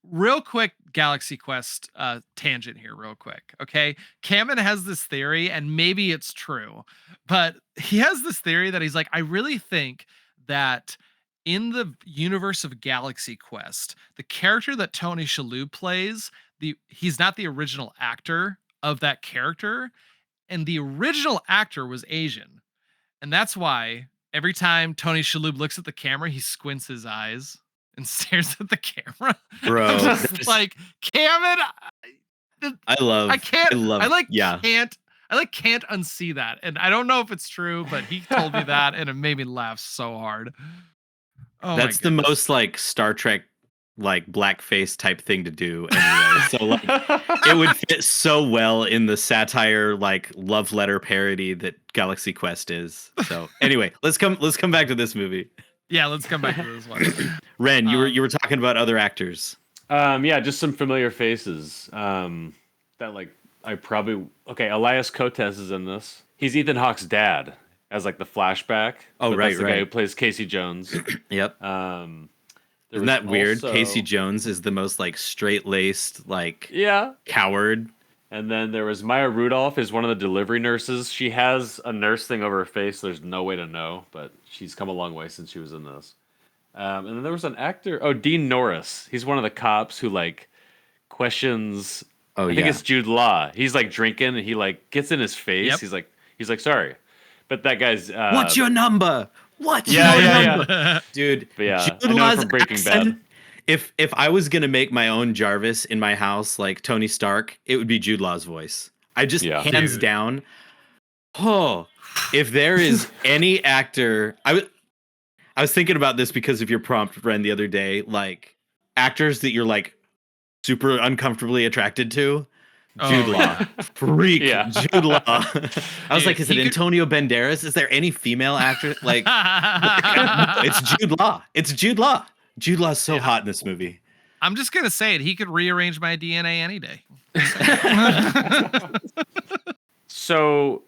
[SPEAKER 3] real quick Galaxy Quest tangent here real quick. Okay, Cameron has this theory, and maybe it's true, but he has this theory that he's like, I really think that in the universe of Galaxy Quest, the character that Tony Shalhoub plays, he's not the original actor of that character, and the original actor was Asian. And that's why every time Tony Shalhoub looks at the camera, he squints his eyes and stares at the camera.
[SPEAKER 2] Bro,
[SPEAKER 3] I'm just like, Cameron, I can't unsee that. And I don't know if it's true, but he told me that and it made me laugh so hard. Oh,
[SPEAKER 2] that's the most like Star Trek like blackface type thing to do anyway. So like it would fit so well in the satire like love letter parody that Galaxy Quest is. So anyway, let's come back to this movie.
[SPEAKER 3] Yeah, let's come back to this one.
[SPEAKER 2] Ren, you were talking about other actors.
[SPEAKER 4] Yeah, just some familiar faces. That like Elias Cotes is in this. He's Ethan Hawke's dad as like the flashback.
[SPEAKER 2] Oh,
[SPEAKER 4] But
[SPEAKER 2] right,
[SPEAKER 4] that's the guy who plays Casey Jones.
[SPEAKER 2] Yep.
[SPEAKER 4] There
[SPEAKER 2] Isn't
[SPEAKER 4] was
[SPEAKER 2] that weird?
[SPEAKER 4] also-
[SPEAKER 2] Casey Jones is the most like straight-laced like
[SPEAKER 4] Yeah.
[SPEAKER 2] coward.
[SPEAKER 4] And then there was Maya Rudolph is one of the delivery nurses. She has a nurse thing over her face. There's no way to know, but she's come a long way since she was in this. And then there was an actor. Oh, Dean Norris. He's one of the cops who like questions.
[SPEAKER 2] Oh,
[SPEAKER 4] I think it's Jude Law. He's like drinking and he like gets in his face.
[SPEAKER 3] Yep.
[SPEAKER 4] He's like sorry, but that guy's.
[SPEAKER 2] What's your number? What's your
[SPEAKER 4] Yeah.
[SPEAKER 2] number? Dude,
[SPEAKER 4] But yeah,
[SPEAKER 2] Jude
[SPEAKER 4] I know him
[SPEAKER 2] Law's
[SPEAKER 4] from Breaking
[SPEAKER 2] accent,
[SPEAKER 4] Bad.
[SPEAKER 2] If I was gonna make my own Jarvis in my house like Tony Stark, it would be Jude Law's voice. I just hands
[SPEAKER 3] Dude.
[SPEAKER 2] down. Oh, if there is any actor, I was thinking about this because of your prompt, Ren, the other day. Like actors that you're like super uncomfortably attracted to. Jude Law.
[SPEAKER 3] Yeah.
[SPEAKER 2] Freak.
[SPEAKER 4] Yeah.
[SPEAKER 2] Jude Law. I was
[SPEAKER 3] Dude,
[SPEAKER 2] like, is it
[SPEAKER 3] he could-
[SPEAKER 2] Antonio Banderas? Is there any female actor? Like, it's Jude Law. It's Jude Law. Jude Law's so hot in this movie.
[SPEAKER 3] I'm just gonna say it. He could rearrange my DNA any day.
[SPEAKER 4] So,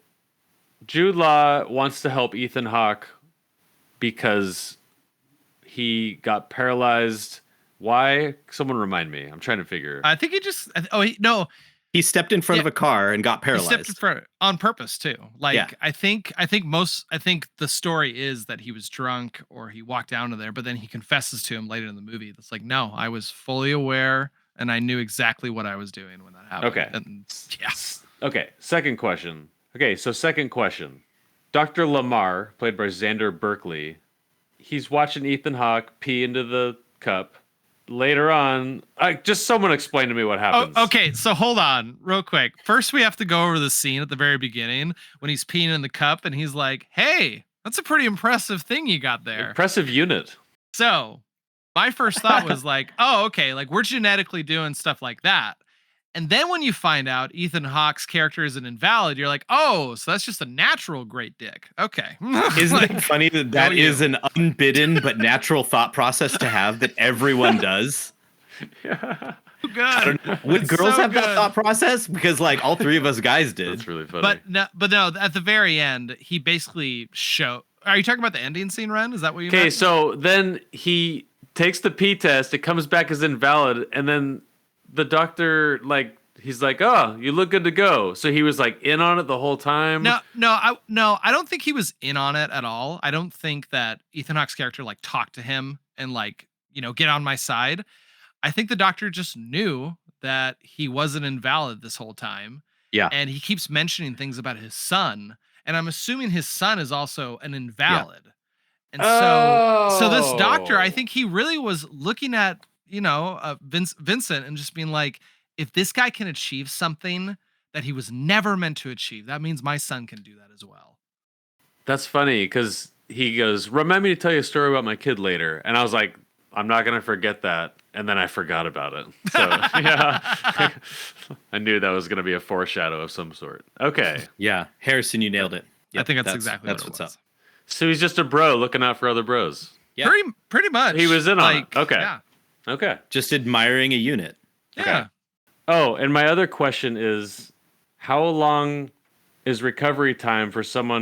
[SPEAKER 4] Jude Law wants to help Ethan Hawke because he got paralyzed. Why? Someone remind me. I'm trying to figure.
[SPEAKER 3] I think he just.
[SPEAKER 2] He stepped in front of a car and got
[SPEAKER 3] He
[SPEAKER 2] paralyzed.
[SPEAKER 3] stepped in front on purpose too. Like
[SPEAKER 2] Yeah.
[SPEAKER 3] I think the story is that he was drunk or he walked down to there, but then he confesses to him later in the movie. That's like, no, I was fully aware and I knew exactly what I was doing when that happened.
[SPEAKER 4] Okay.
[SPEAKER 3] And yeah.
[SPEAKER 4] Okay, second question. Second question. Dr. Lamar, played by Xander Berkeley, he's watching Ethan Hawke pee into the cup. Later on, just someone explain to me what happens.
[SPEAKER 3] Oh, okay, so hold on real quick. First, we have to go over the scene at the very beginning when he's peeing in the cup and he's like, hey, that's a pretty impressive thing you got there.
[SPEAKER 4] Impressive unit.
[SPEAKER 3] So my first thought was like, oh, okay, like we're genetically doing stuff like that. And then when you find out Ethan Hawke's character is an invalid, you're like, oh, so that's just a natural great dick. Okay.
[SPEAKER 2] Isn't
[SPEAKER 3] Like,
[SPEAKER 2] it funny that that
[SPEAKER 3] you.
[SPEAKER 2] is an unbidden but natural thought process to have that everyone does?
[SPEAKER 3] good.
[SPEAKER 2] Would
[SPEAKER 3] It's
[SPEAKER 2] girls
[SPEAKER 3] so
[SPEAKER 2] have that
[SPEAKER 3] good.
[SPEAKER 2] thought process? Because like all three of us guys did.
[SPEAKER 4] That's really funny.
[SPEAKER 3] But no, at the very end, he basically Are you talking about the ending scene, Ren? Is that what you
[SPEAKER 4] Okay,
[SPEAKER 3] meant?
[SPEAKER 4] so then he takes the pee test. It comes back as invalid, and then the doctor he's like, "Oh, you look good to go." So he was like in on it the whole time.
[SPEAKER 3] No, I don't think he was in on it at all. I don't think that Ethan Hawke's character like talked to him and like, get on my side. I think the doctor just knew that he wasn't invalid this whole time.
[SPEAKER 2] Yeah.
[SPEAKER 3] And he keeps mentioning things about his son, and I'm assuming his son is also an invalid. And so this doctor, I think he really was looking at, Vincent and just being like, if this guy can achieve something that he was never meant to achieve, that means my son can do that as well.
[SPEAKER 4] That's funny because he goes, "Remind me to tell you a story about my kid later," and I was like, "I'm not gonna forget that," and then I forgot about it. So yeah, I knew that was gonna be a foreshadow of some sort. Okay,
[SPEAKER 2] Yeah. Harrison, you nailed it.
[SPEAKER 3] I think that's exactly
[SPEAKER 2] that's
[SPEAKER 3] what
[SPEAKER 2] what's
[SPEAKER 3] it was.
[SPEAKER 2] up.
[SPEAKER 4] so he's just a bro looking out for other bros.
[SPEAKER 2] Yeah.
[SPEAKER 3] Pretty much.
[SPEAKER 4] He was in on it. Okay.
[SPEAKER 3] Yeah.
[SPEAKER 4] Okay.
[SPEAKER 2] Just admiring a unit.
[SPEAKER 3] Yeah.
[SPEAKER 4] Oh, and my other question is, how long is recovery time for someone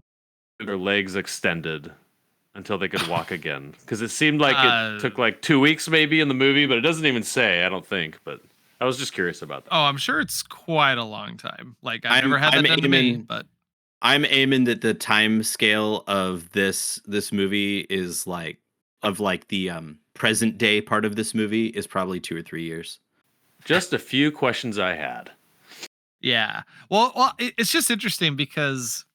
[SPEAKER 4] with their legs extended until they could walk again? Because it seemed like it took like 2 weeks maybe in the movie, but it doesn't even say, I don't think. But I was just curious about that.
[SPEAKER 3] Oh, I'm sure it's quite a long time. Like I've never had that done to me, but
[SPEAKER 2] I'm aiming that the time scale of this movie is like the present day part of this movie is probably 2 or 3 years.
[SPEAKER 4] Just a few questions I had.
[SPEAKER 3] yeah. Well, it's just interesting because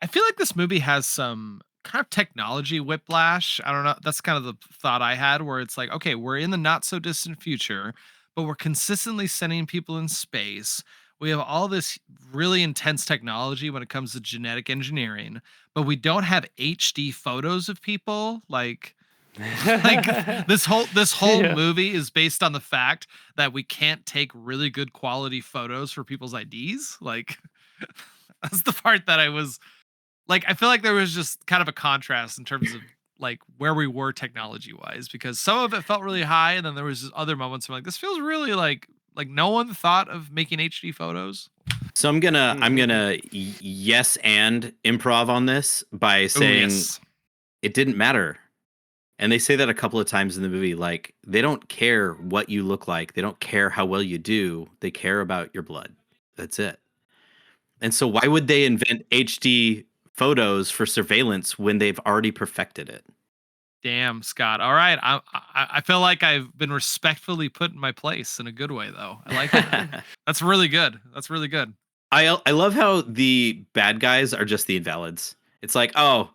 [SPEAKER 3] I feel like this movie has some kind of technology whiplash. I don't know. That's kind of the thought I had where it's like, okay, we're in the not so distant future, but we're consistently sending people in space. We have all this really intense technology when it comes to genetic engineering, but we don't have HD photos of people. Like this whole
[SPEAKER 4] Yeah.
[SPEAKER 3] movie is based on the fact that we can't take really good quality photos for people's IDs. Like that's the part that I was like, I feel like there was just kind of a contrast in terms of like where we were technology wise, because some of it felt really high, and then there was just other moments where like this feels really like no one thought of making HD photos.
[SPEAKER 2] So I'm gonna yes and improv on this by
[SPEAKER 3] Ooh,
[SPEAKER 2] saying
[SPEAKER 3] yes.
[SPEAKER 2] it didn't matter. And they say that a couple of times in the movie. Like, they don't care what you look like. They don't care how well you do. They care about your blood. That's it. And so why would they invent HD photos for surveillance when they've already perfected it?
[SPEAKER 3] Damn, Scott. All right, I feel like I've been respectfully put in my place in a good way, though. I like that. That's really good. That's really good.
[SPEAKER 2] I love how the bad guys are just the invalids. It's like, oh,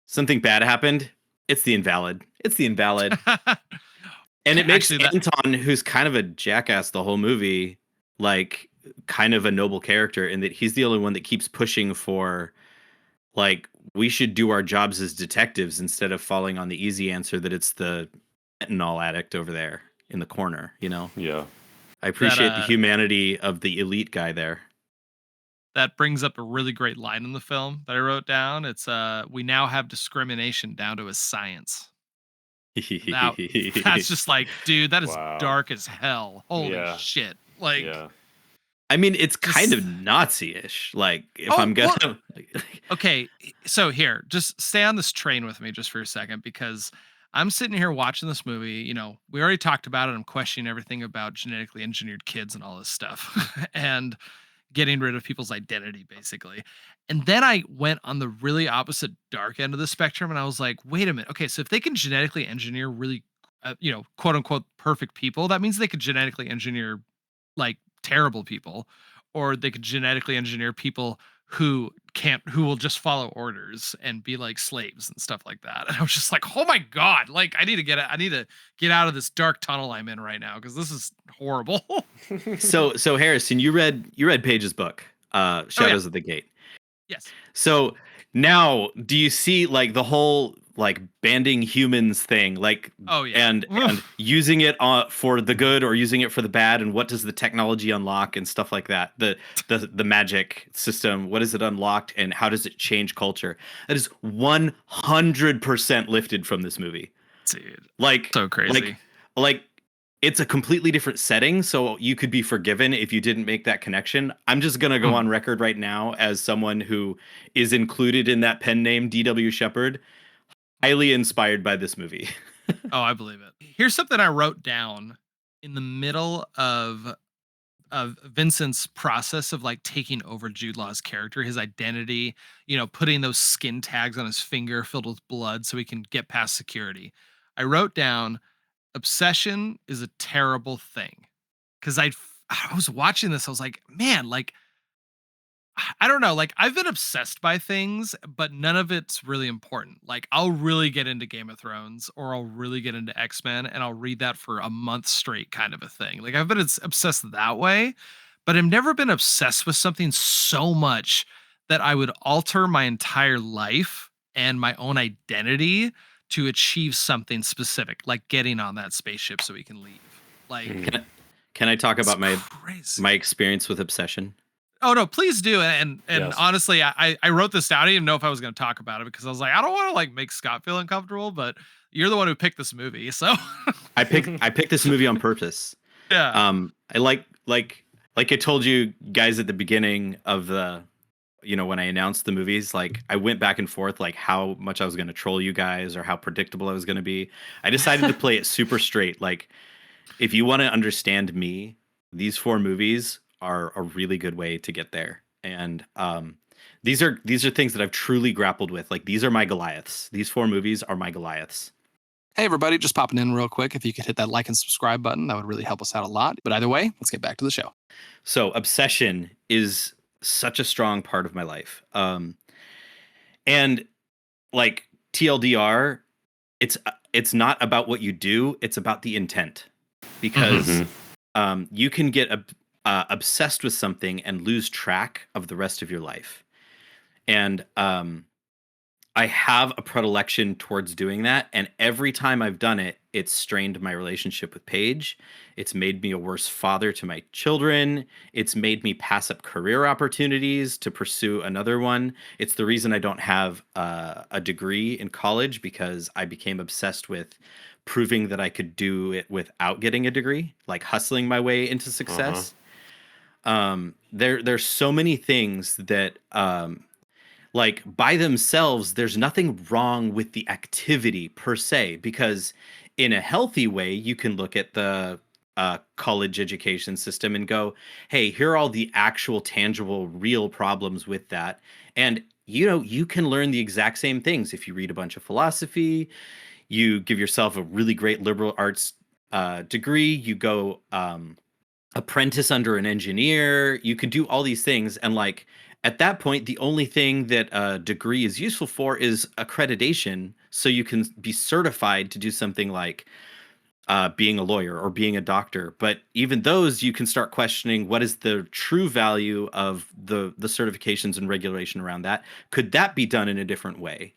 [SPEAKER 2] something bad happened. It's the invalid. It's the invalid. And it makes
[SPEAKER 3] Actually,
[SPEAKER 2] Anton, who's kind of a jackass the whole movie, like kind of a noble character in that he's the only one that keeps pushing for, like, we should do our jobs as detectives instead of falling on the easy answer that it's the fentanyl addict over there in the corner, you know?
[SPEAKER 4] Yeah.
[SPEAKER 2] I appreciate the humanity of the elite guy there.
[SPEAKER 3] that brings up a really great line in the film that I wrote down. It's we now have discrimination down to a science. Now that's just like, dude, that is
[SPEAKER 4] Wow.
[SPEAKER 3] dark as hell. Holy
[SPEAKER 4] Yeah.
[SPEAKER 3] shit. Like
[SPEAKER 4] Yeah.
[SPEAKER 2] I mean, it's kind of Nazi-ish. Like, if
[SPEAKER 3] Oh,
[SPEAKER 2] I'm gonna,
[SPEAKER 3] okay, so here, just stay on this train with me just for a second, because I'm sitting here watching this movie. You know, we already talked about it. I'm questioning everything about genetically engineered kids and all this stuff and getting rid of people's identity, basically. And then I went on the really opposite dark end of the spectrum, and I was like, wait a minute. Okay, so if they can genetically engineer really, quote unquote, perfect people, that means they could genetically engineer like terrible people, or they could genetically engineer people who will just follow orders and be like slaves and stuff like that. And I was just like, oh my god, like I need to get out of this dark tunnel I'm in right now, because this is horrible.
[SPEAKER 2] so Harrison, you read Page's book, Shadows of the Gate.
[SPEAKER 3] Yes.
[SPEAKER 2] So now, do you see like the whole like banding humans thing, like,
[SPEAKER 3] Oh yeah.
[SPEAKER 2] and using it for the good or using it for the bad, and what does the technology unlock and stuff like that? The magic system, what is it unlocked, and how does it change culture? That is 100% lifted from this movie.
[SPEAKER 3] Dude,
[SPEAKER 2] Like,
[SPEAKER 3] so crazy.
[SPEAKER 2] Like it's a completely different setting, so you could be forgiven if you didn't make that connection. I'm just gonna go on record right now as someone who is included in that pen name, D.W. Shepard, highly inspired by this movie.
[SPEAKER 3] Oh, I believe it. Here's something I wrote down in the middle of Vincent's process of like taking over Jude Law's character, his identity, putting those skin tags on his finger filled with blood so he can get past security. I wrote down, obsession is a terrible thing. Because I was watching this, I was like, man, like, I don't know. Like, I've been obsessed by things, but none of it's really important. Like, I'll really get into Game of Thrones, or I'll really get into X-Men, and I'll read that for a month straight, kind of a thing. Like, I've been obsessed that way, but I've never been obsessed with something so much that I would alter my entire life and my own identity to achieve something specific, like getting on that spaceship so we can leave. Like,
[SPEAKER 2] Can I talk about
[SPEAKER 3] crazy.
[SPEAKER 2] my experience with obsession?
[SPEAKER 3] Oh no, please do. And
[SPEAKER 4] Yes.
[SPEAKER 3] honestly, I wrote this down. I didn't even know if I was going to talk about it because I was like, I don't want to like make Scott feel uncomfortable, but you're the one who picked this movie, so
[SPEAKER 2] I picked this movie on purpose.
[SPEAKER 3] yeah.
[SPEAKER 2] I like I told you guys at the beginning of the, when I announced the movies, like I went back and forth like how much I was going to troll you guys or how predictable I was going to be. I decided to play it super straight. Like, if you want to understand me, these 4 movies are a really good way to get there. And these are things that I've truly grappled with. Like, these are my Goliaths. These 4 movies are my Goliaths.
[SPEAKER 5] Hey, everybody, just popping in real quick. If you could hit that like and subscribe button, that would really help us out a lot. But either way, let's get back to the show.
[SPEAKER 2] So obsession is such a strong part of my life. And like TLDR, it's not about what you do, it's about the intent. Because you can get obsessed with something and lose track of the rest of your life. And I have a predilection towards doing that. And every time I've done it, it's strained my relationship with Paige. It's made me a worse father to my children. It's made me pass up career opportunities to pursue another one. It's the reason I don't have a degree in college, because I became obsessed with proving that I could do it without getting a degree, like hustling my way into success. There's so many things that like by themselves, there's nothing wrong with the activity per se, because in a healthy way, you can look at the college education system and go, hey, here are all the actual tangible, real problems with that. And, you can learn the exact same things if you read a bunch of philosophy, you give yourself a really great liberal arts degree, you go apprentice under an engineer, you could do all these things. And like, at that point, the only thing that a degree is useful for is accreditation, so you can be certified to do something like being a lawyer or being a doctor. But even those, you can start questioning, what is the true value of the certifications and regulation around that? Could that be done in a different way?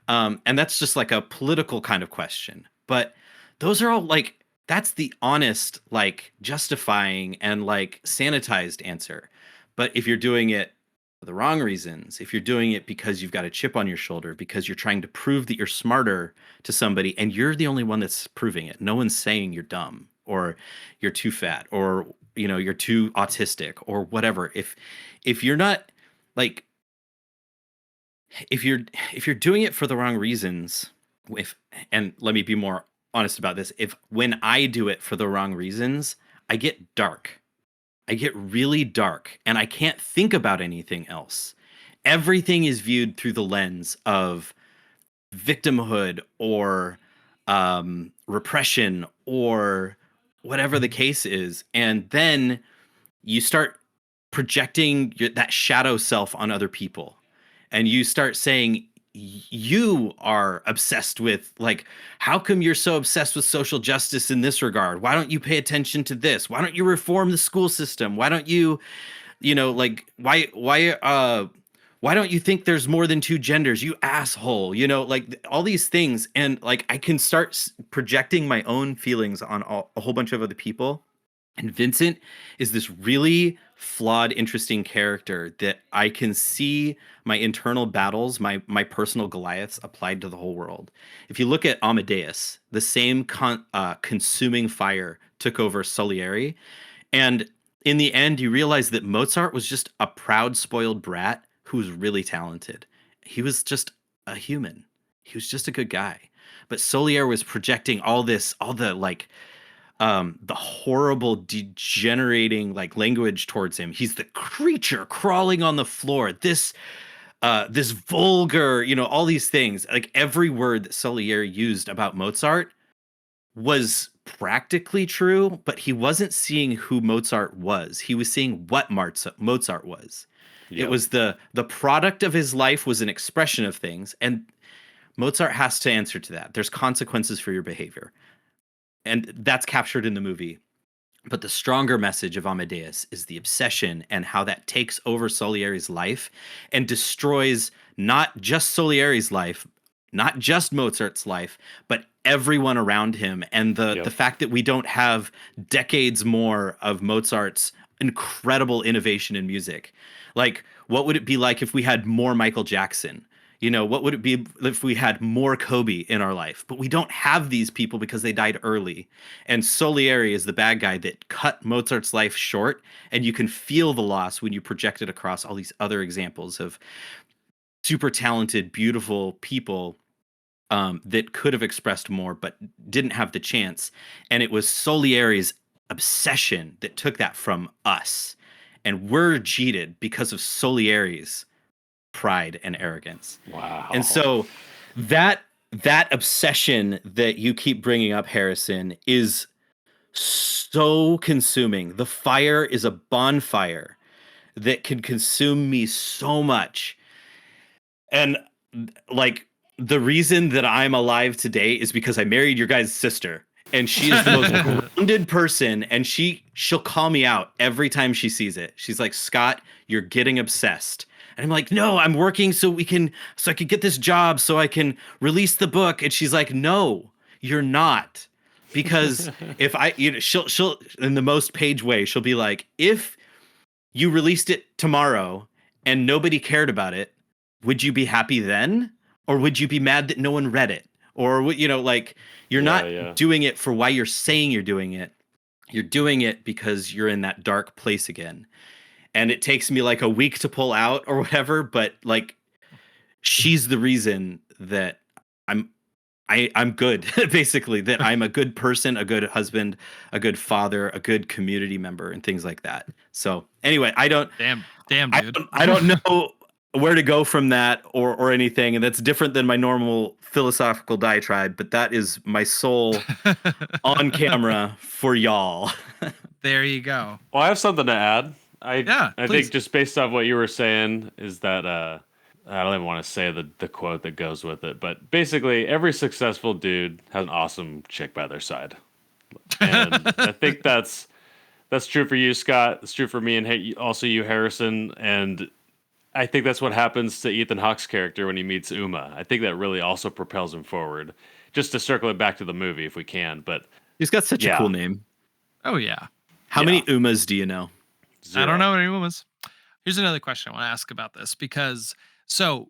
[SPEAKER 2] And that's just like a political kind of question. But those are all like, that's the honest, like justifying and like sanitized answer. But if you're doing it for the wrong reasons, if you're doing it because you've got a chip on your shoulder, because you're trying to prove that you're smarter to somebody, and you're the only one that's proving it, no one's saying you're dumb or you're too fat or you're too autistic or whatever. If you're not like, if you're doing it for the wrong reasons, and let me be more honest about this, when I do it for the wrong reasons, I get dark. I get really dark and I can't think about anything else. Everything is viewed through the lens of victimhood or repression or whatever the case is. And then you start projecting that shadow self on other people. And you start saying, you are obsessed with, like, how come you're so obsessed with social justice in this regard? Why don't you pay attention to this? Why don't you reform the school system? Why don't you, like, why don't you think there's more than 2 genders? You asshole, like all these things. And like, I can start projecting my own feelings on a whole bunch of other people. And Vincent is this really flawed, interesting character that I can see my internal battles, my personal Goliaths applied to the whole world. If you look at Amadeus, the same consuming fire took over Salieri. And in the end, you realize that Mozart was just a proud, spoiled brat who was really talented. He was just a human. He was just a good guy. But Salieri was projecting all the horrible, degenerating like language towards him. He's the creature crawling on the floor. This vulgar, all these things. Like every word that Salieri used about Mozart was practically true, but he wasn't seeing who Mozart was. He was seeing what Mozart was. Yep. It was the product of his life was an expression of things, and Mozart has to answer to that. There's consequences for your behavior. And that's captured in the movie. But the stronger message of Amadeus is the obsession and how that takes over Salieri's life and destroys not just Salieri's life, not just Mozart's life, but everyone around him. And the fact that we don't have decades more of Mozart's incredible innovation in music. Like, what would it be like if we had more Michael Jackson? You know, what would it be if we had more Kobe in our life? But we don't have these people because they died early. And Salieri is the bad guy that cut Mozart's life short. And you can feel the loss when you project it across all these other examples of super talented, beautiful people that could have expressed more but didn't have the chance. And it was Salieri's obsession that took that from us. And we're cheated because of Salieri's pride and arrogance.
[SPEAKER 4] Wow.
[SPEAKER 2] And so that obsession that you keep bringing up, Harrison, is so consuming. The fire is a bonfire that can consume me so much. And like, the reason that I'm alive today is because I married your guys' sister, and she is the most grounded person, and she'll call me out every time she sees it. She's like, Scott, you're getting obsessed. And I'm like, no, I'm working so I can get this job so I can release the book. And she's like, no, you're not. Because if she'll in the most Paige way, she'll be like, if you released it tomorrow and nobody cared about it, would you be happy then? Or would you be mad that no one read it? Or, like, you're not doing it for why you're saying you're doing it. You're doing it because you're in that dark place again. And it takes me like a week to pull out or whatever, but like, she's the reason that I'm good, basically, that I'm a good person, a good husband, a good father, a good community member, and things like that. So anyway,
[SPEAKER 3] Damn, dude.
[SPEAKER 2] I don't know where to go from that or anything. And that's different than my normal philosophical diatribe, but that is my soul on camera for y'all.
[SPEAKER 3] There you go.
[SPEAKER 4] Well, I have something to add. I
[SPEAKER 3] please.
[SPEAKER 4] think just based off what you were saying is that I don't even want to say the quote that goes with it, but basically every successful dude has an awesome chick by their side. And I think that's true for you, Scott. It's true for me and also you, Harrison. And I think that's what happens to Ethan Hawke's character when he meets Uma. I think that really also propels him forward. Just to circle it back to the movie if we can, but
[SPEAKER 2] he's got such a cool name.
[SPEAKER 3] Oh yeah.
[SPEAKER 2] How many Umas do you know?
[SPEAKER 3] 0. I don't know any Umas. Here's another question I want to ask about this, because so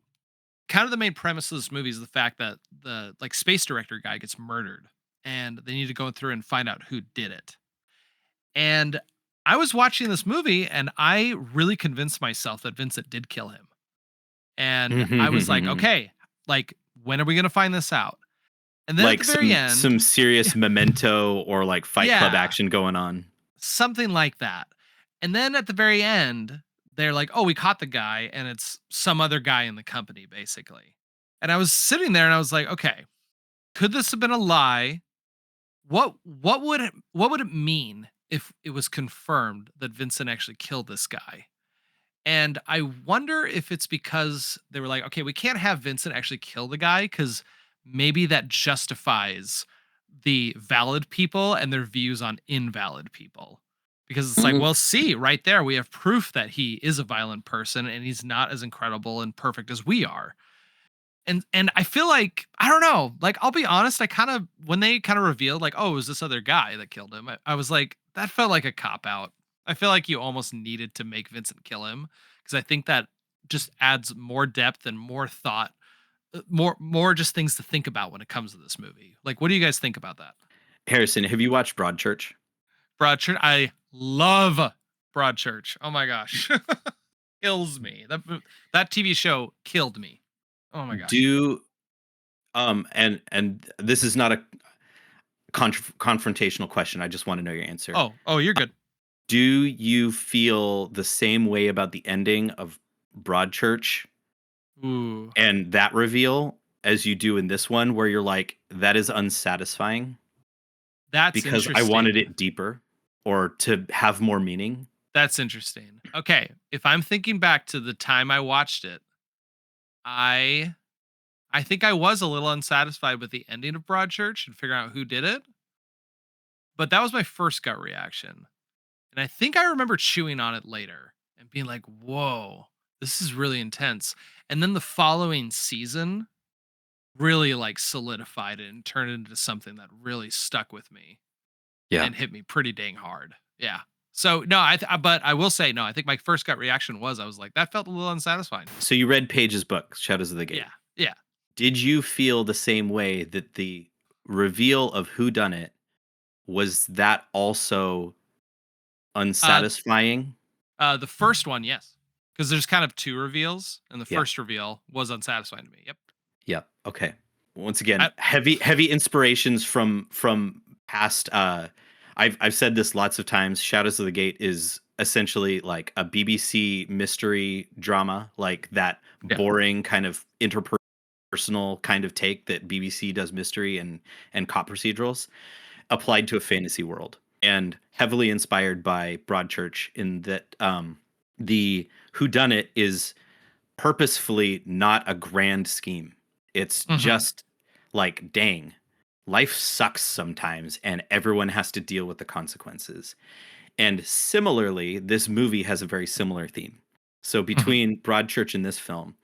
[SPEAKER 3] kind of the main premise of this movie is the fact that the space director guy gets murdered and they need to go through and find out who did it. And I was watching this movie and I really convinced myself that Vincent did kill him. And I was like, okay, like, when are we going to find this out? And then
[SPEAKER 2] like
[SPEAKER 3] at the very end,
[SPEAKER 2] some serious Memento or like Fight Club action going on.
[SPEAKER 3] Something like that. And then at the very end, they're like, oh, we caught the guy, and it's some other guy in the company, basically. And I was sitting there and I was like, okay, could this have been a lie? What would it mean if it was confirmed that Vincent actually killed this guy? And I wonder if it's because they were like, okay, we can't have Vincent actually kill the guy because maybe that justifies the valid people and their views on invalid people. Because it's like, well, see, right there, we have proof that he is a violent person and he's not as incredible and perfect as we are. And I feel like, I don't know, like, I'll be honest, when they kind of revealed, like, oh, it was this other guy that killed him, I was like, that felt like a cop-out. I feel like you almost needed to make Vincent kill him, because I think that just adds more depth and more thought, more just things to think about when it comes to this movie. Like, what do you guys think about that?
[SPEAKER 2] Harrison, have you watched Broadchurch?
[SPEAKER 3] Broadchurch, I love Broadchurch. Oh my gosh. Kills me. That TV show killed me. Oh my gosh.
[SPEAKER 2] And this is not a confrontational question. I just want to know your answer.
[SPEAKER 3] Oh, you're good.
[SPEAKER 2] Do you feel the same way about the ending of Broadchurch and that reveal as you do in this one, where you're like, that is unsatisfying?
[SPEAKER 3] That's
[SPEAKER 2] because I wanted it deeper or to have more meaning.
[SPEAKER 3] That's interesting. Okay, if I'm thinking back to the time I watched it, I think I was a little unsatisfied with the ending of Broadchurch and figuring out who did it. But that was my first gut reaction. And I think I remember chewing on it later and being like, whoa, this is really intense. And then the following season really like solidified it and turned it into something that really stuck with me.
[SPEAKER 2] Yeah.
[SPEAKER 3] And hit me pretty dang hard. Yeah. So no, but I will say no. I think my first gut reaction was I was like, that felt a little unsatisfying.
[SPEAKER 2] So you read Page's book, Shadows of the Gate.
[SPEAKER 3] Yeah, yeah.
[SPEAKER 2] Did you feel the same way that the reveal of who done it was that also unsatisfying?
[SPEAKER 3] The first one, yes, because there's kind of two reveals, and the
[SPEAKER 2] Yeah.
[SPEAKER 3] first reveal was unsatisfying to me. Yep.
[SPEAKER 2] Yeah. Okay. Once again, heavy inspirations from past. I've said this lots of times. Shadows of the Gate is essentially like a BBC mystery drama, like that
[SPEAKER 3] Yeah.
[SPEAKER 2] boring kind of interpersonal kind of take that BBC does mystery and cop procedurals applied to a fantasy world, and heavily inspired by Broadchurch in that the whodunit is purposefully not a grand scheme. It's just like, dang, life sucks sometimes and everyone has to deal with the consequences. And similarly, this movie has a very similar theme. So between Broadchurch and this film,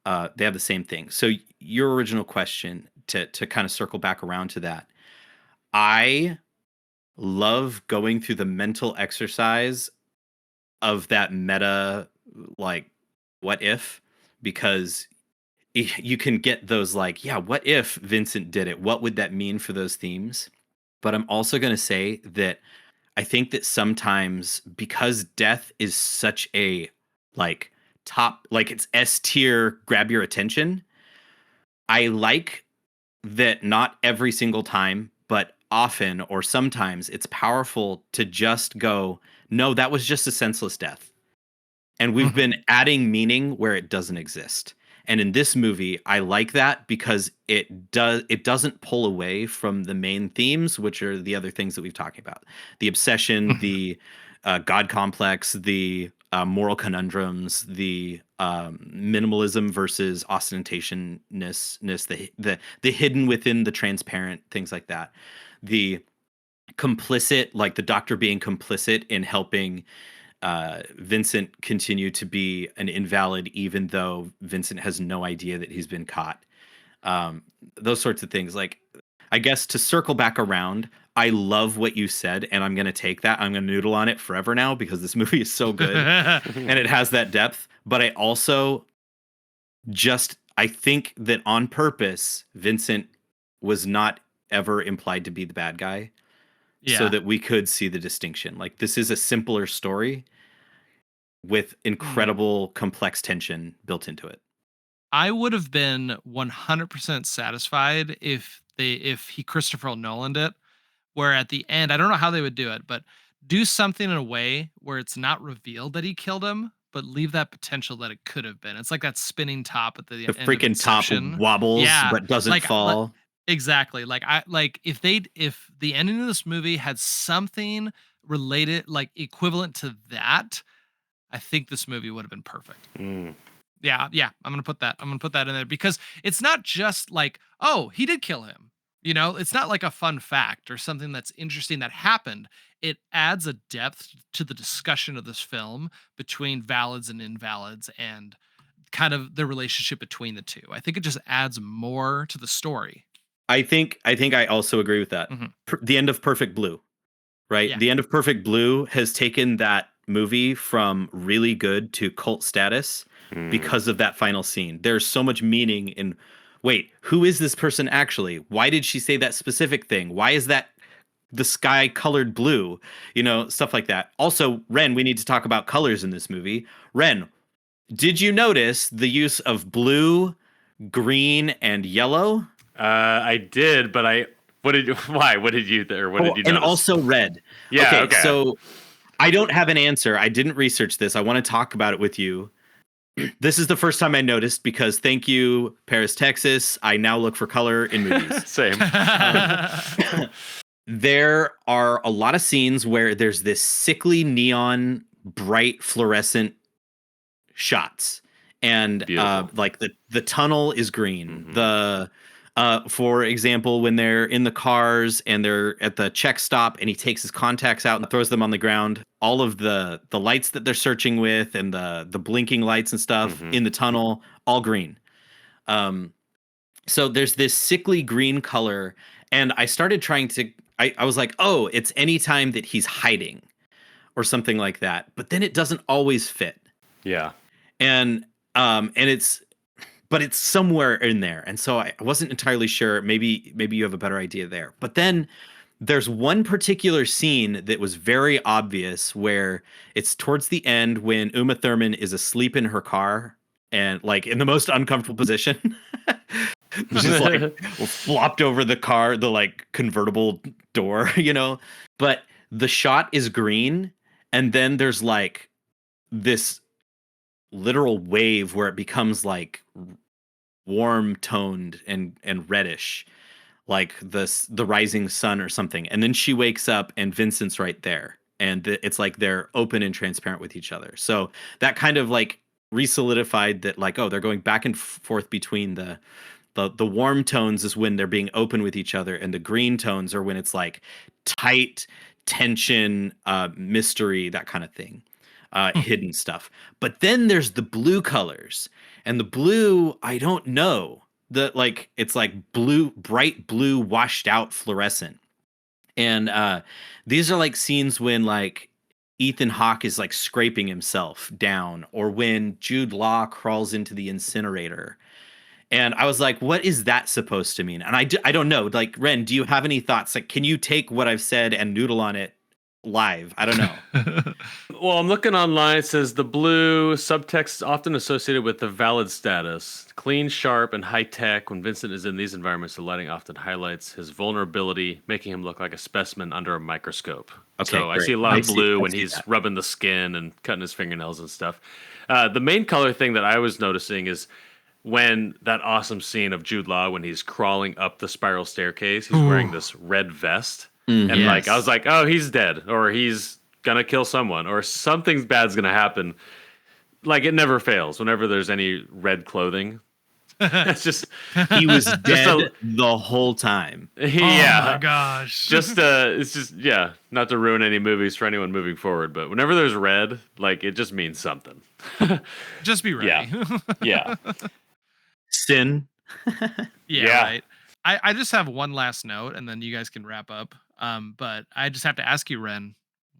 [SPEAKER 2] they have the same thing. So your original question, to kind of circle back around to that, I love going through the mental exercise of that meta, like, what if? Because you can get those like, yeah, what if Vincent did it? What would that mean for those themes? But I'm also going to say that I think that sometimes, because death is such a like top, like it's S tier, grab your attention, I like that not every single time, but often or sometimes it's powerful to just go, no, that was just a senseless death. And we've been adding meaning where it doesn't exist. And in this movie, I like that because it doesn't pull away from the main themes, which are the other things that we've talked about: the obsession, the God complex, the moral conundrums, the minimalism versus ostentatiousness, the hidden within the transparent, things like that. The complicit, like the doctor being complicit in helping Vincent continue to be an invalid, even though Vincent has no idea that he's been caught. Those sorts of things. Like, I guess to circle back around, I love what you said, and I'm going to take that. I'm going to noodle on it forever now because this movie is so good and it has that depth. But I also I think that on purpose, Vincent was not ever implied to be the bad guy, so that we could see the distinction. Like, this is a simpler story with incredible complex tension built into it.
[SPEAKER 3] I would have been 100% satisfied if he Christopher Nolan'd it, where at the end, I don't know how they would do it, but do something in a way where it's not revealed that he killed him, but leave that potential that it could have been. It's like that spinning top at the end of
[SPEAKER 2] freaking top
[SPEAKER 3] Inception.
[SPEAKER 2] wobbles but doesn't fall.
[SPEAKER 3] Exactly. If the ending of this movie had something related, like equivalent to that, I think this movie would have been perfect. Yeah, I'm gonna put that in there because it's not just like, oh, he did kill him. It's not like a fun fact or something that's interesting that happened. It adds a depth to the discussion of this film between valids and invalids and kind of the relationship between the two. I think it just adds more to the story.
[SPEAKER 2] I think I also agree with that. The end of Perfect Blue, right?
[SPEAKER 3] Yeah.
[SPEAKER 2] The end of Perfect Blue has taken that movie from really good to cult status because of that final scene. There's so much meaning in, wait, who is this person actually? Why did she say that specific thing? Why is that the sky colored blue? Stuff like that. Also, Ren, we need to talk about colors in this movie. Ren, did you notice the use of blue, green, and yellow?
[SPEAKER 4] I did, but what did you notice?
[SPEAKER 2] And also red.
[SPEAKER 4] Yeah.
[SPEAKER 2] Okay, so I don't have an answer. I didn't research this. I want to talk about it with you. This is the first time I noticed because, thank you, Paris, Texas. I now look for color in movies.
[SPEAKER 4] Same.
[SPEAKER 2] There are a lot of scenes where there's this sickly neon, bright, fluorescent shots. And like the tunnel is green. The for example, when they're in the cars and they're at the check stop and he takes his contacts out and throws them on the ground, all of the lights that they're searching with and the blinking lights and stuff in the tunnel, all green. So there's this sickly green color, and I started trying to, I was like, oh, it's any time that he's hiding or something like that. But then it doesn't always fit.
[SPEAKER 4] Yeah.
[SPEAKER 2] And it's somewhere in there. And so I wasn't entirely sure. Maybe you have a better idea there. But then there's one particular scene that was very obvious where it's towards the end when Uma Thurman is asleep in her car and like in the most uncomfortable position. Just like flopped over the car, the like convertible door, But the shot is green, and then there's like this literal wave where it becomes like warm toned and reddish, like the rising sun or something. And then she wakes up and Vincent's right there, and it's like they're open and transparent with each other. So that kind of like re-solidified that, like, oh, they're going back and forth between the warm tones is when they're being open with each other, and the green tones are when it's like tight tension, mystery, that kind of thing, hidden stuff. But then there's the blue colors, and the blue, I don't know, it's like blue, bright blue, washed out fluorescent. And these are like scenes when like Ethan Hawke is like scraping himself down, or when Jude Law crawls into the incinerator. And I was like, what is that supposed to mean? And I don't know. Like, Ren, do you have any thoughts? Like, can you take what I've said and noodle on it live? I don't know.
[SPEAKER 4] Well, I'm looking online. It says the blue subtext is often associated with the valid status. Clean, sharp, and high tech. When Vincent is in these environments, the lighting often highlights his vulnerability, making him look like a specimen under a microscope.
[SPEAKER 2] Okay,
[SPEAKER 4] so
[SPEAKER 2] great.
[SPEAKER 4] I see a lot of blue
[SPEAKER 2] I
[SPEAKER 4] when
[SPEAKER 2] see
[SPEAKER 4] he's
[SPEAKER 2] that.
[SPEAKER 4] rubbing the skin and cutting his fingernails and stuff. The main color thing that I was noticing is when that awesome scene of Jude Law when he's crawling up the spiral staircase, he's wearing this red vest.
[SPEAKER 2] Mhm.
[SPEAKER 4] And like I
[SPEAKER 3] Yes.
[SPEAKER 4] was like, oh, he's dead, or he's gonna kill someone, or something bad's gonna happen. Like it never fails whenever there's any red clothing. It's just
[SPEAKER 2] He was dead
[SPEAKER 4] a-
[SPEAKER 2] the whole time.
[SPEAKER 4] yeah.
[SPEAKER 3] Oh my gosh.
[SPEAKER 4] It's just not to ruin any movies for anyone moving forward, but whenever there's red, like it just means something.
[SPEAKER 3] Just be ready.
[SPEAKER 4] Yeah.
[SPEAKER 2] Sin.
[SPEAKER 4] Yeah.
[SPEAKER 3] Right. I just have one last note, and then you guys can wrap up. But I just have to ask you, Ren,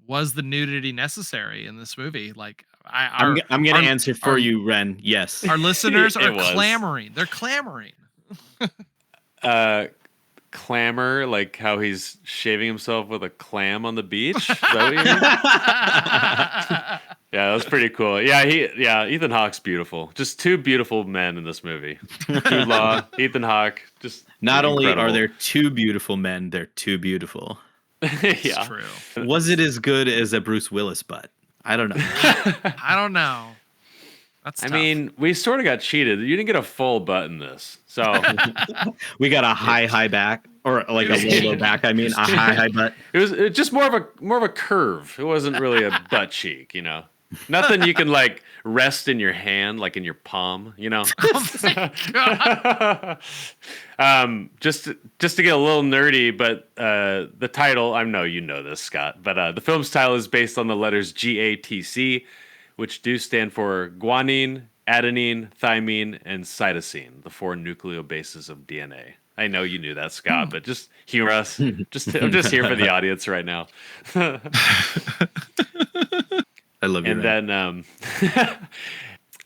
[SPEAKER 3] was the nudity necessary in this movie? Like,
[SPEAKER 2] I'm gonna
[SPEAKER 3] our-
[SPEAKER 2] answer for
[SPEAKER 3] our-
[SPEAKER 2] you, Ren. Yes.
[SPEAKER 3] Our listeners
[SPEAKER 4] It
[SPEAKER 3] are
[SPEAKER 4] was.
[SPEAKER 3] clamoring. They're clamoring.
[SPEAKER 4] Clamor, like how he's shaving himself with a clam on the beach. Is that what you mean? Yeah, that was pretty cool. Yeah, Ethan Hawke's beautiful. Just two beautiful men in this movie. Jude Law, Ethan Hawke, just
[SPEAKER 2] Not only are
[SPEAKER 4] incredible.
[SPEAKER 2] there two beautiful men, they're too beautiful.
[SPEAKER 3] It's
[SPEAKER 4] yeah.
[SPEAKER 3] true.
[SPEAKER 2] Was it as good as a Bruce Willis butt? I don't know.
[SPEAKER 3] I don't know. That's
[SPEAKER 4] I
[SPEAKER 3] tough.
[SPEAKER 4] mean, we sort of got cheated. You didn't get a full butt in this. So
[SPEAKER 2] We got a high back, or like a low back. I mean, a high butt.
[SPEAKER 4] it was just more of a curve. It wasn't really a butt cheek, Nothing you can like rest in your hand, like in your palm,
[SPEAKER 3] Oh my God.
[SPEAKER 4] Just to get a little nerdy, but the title, I know you know this, Scott, but the film's title is based on the letters GATC, which do stand for guanine, adenine, thymine, and cytosine, the 4 nucleobases of DNA. I know you knew that, Scott, but just hear us. I'm just here for the audience right now.
[SPEAKER 2] I love you.
[SPEAKER 4] And
[SPEAKER 2] Ren.
[SPEAKER 4] then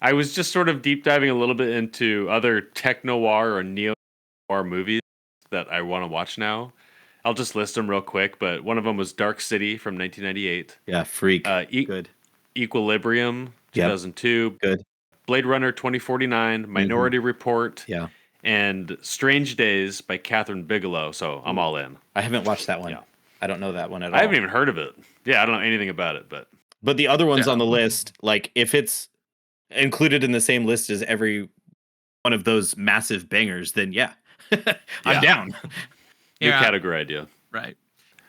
[SPEAKER 4] I was just sort of deep diving a little bit into other tech noir or neo noir movies that I want to watch now. I'll just list them real quick, but one of them was Dark City from 1998.
[SPEAKER 2] Yeah, freak.
[SPEAKER 4] Good. Equilibrium,
[SPEAKER 2] Yep.
[SPEAKER 4] 2002.
[SPEAKER 2] Good.
[SPEAKER 4] Blade Runner 2049, Minority Report,
[SPEAKER 2] Yeah.
[SPEAKER 4] and Strange Days by Catherine Bigelow. So I'm all in.
[SPEAKER 2] I haven't watched that one.
[SPEAKER 4] Yeah.
[SPEAKER 2] I don't know that one at all.
[SPEAKER 4] I haven't even heard of it. Yeah, I don't know anything about it, but
[SPEAKER 2] But the other ones
[SPEAKER 3] Yeah.
[SPEAKER 2] on the list, like if it's included in the same list as every one of those massive bangers, then yeah,
[SPEAKER 4] Yeah.
[SPEAKER 2] I'm down.
[SPEAKER 4] new
[SPEAKER 3] Yeah.
[SPEAKER 4] category idea.
[SPEAKER 3] Right.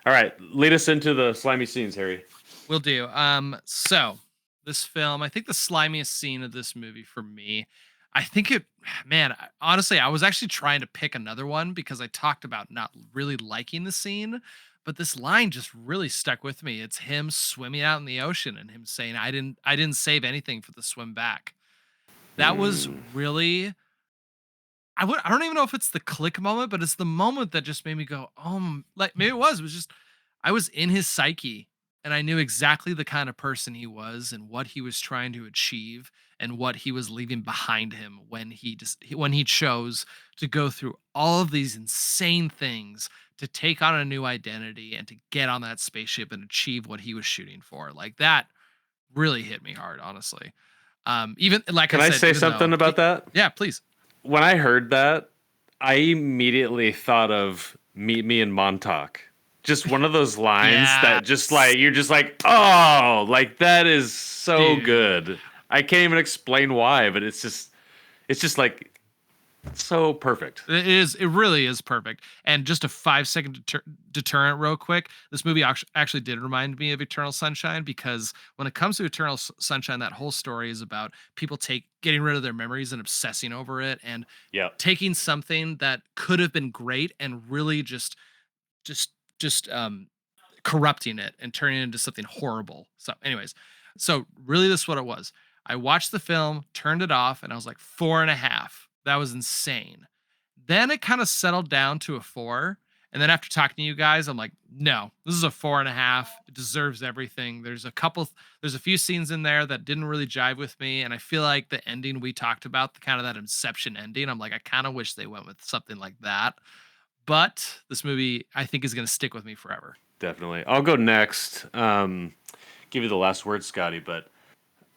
[SPEAKER 4] All right, lead us into the slimy scenes, Harry.
[SPEAKER 3] Will do. So this film, I think the slimiest scene of this movie for me, I think honestly, I was actually trying to pick another one because I talked about not really liking the scene, but this line just really stuck with me. It's him swimming out in the ocean and him saying, I didn't save anything for the swim back. That was really, I don't even know if it's the click moment, but it's the moment that just made me go, like maybe it was just, I was in his psyche and I knew exactly the kind of person he was and what he was trying to achieve and what he was leaving behind him when when he chose to go through all of these insane things to take on a new identity and to get on that spaceship and achieve what he was shooting for. Like that really hit me hard, honestly. Even like
[SPEAKER 4] Can
[SPEAKER 3] I
[SPEAKER 4] I
[SPEAKER 3] said,
[SPEAKER 4] say
[SPEAKER 3] even
[SPEAKER 4] something
[SPEAKER 3] though,
[SPEAKER 4] about that?
[SPEAKER 3] yeah, please.
[SPEAKER 4] When I heard that, I immediately thought of Meet Me in Montauk. Just one of those lines that just like you're just like, oh, like that is so
[SPEAKER 3] Dude.
[SPEAKER 4] good. I can't even explain why, but it's just like so perfect.
[SPEAKER 3] It is. It really is perfect. And just a 5-second deterrent, real quick. This movie actually did remind me of Eternal Sunshine, because when it comes to Eternal Sunshine, that whole story is about people getting rid of their memories and obsessing over it, and
[SPEAKER 4] Yeah.
[SPEAKER 3] taking something that could have been great and really just corrupting it and turning it into something horrible. So, anyways, so really, this is what it was. I watched the film, turned it off, and I was like 4.5. That was insane. Then it kind of settled down to a 4. And then after talking to you guys, I'm like, no, this is a 4.5. It deserves everything. There's a few scenes in there that didn't really jive with me. And I feel like the ending we talked about, the kind of that Inception ending, I'm like, I kind of wish they went with something like that. But this movie, I think, is going to stick with me forever.
[SPEAKER 4] Definitely. I'll go next. Give you the last word, Scotty, but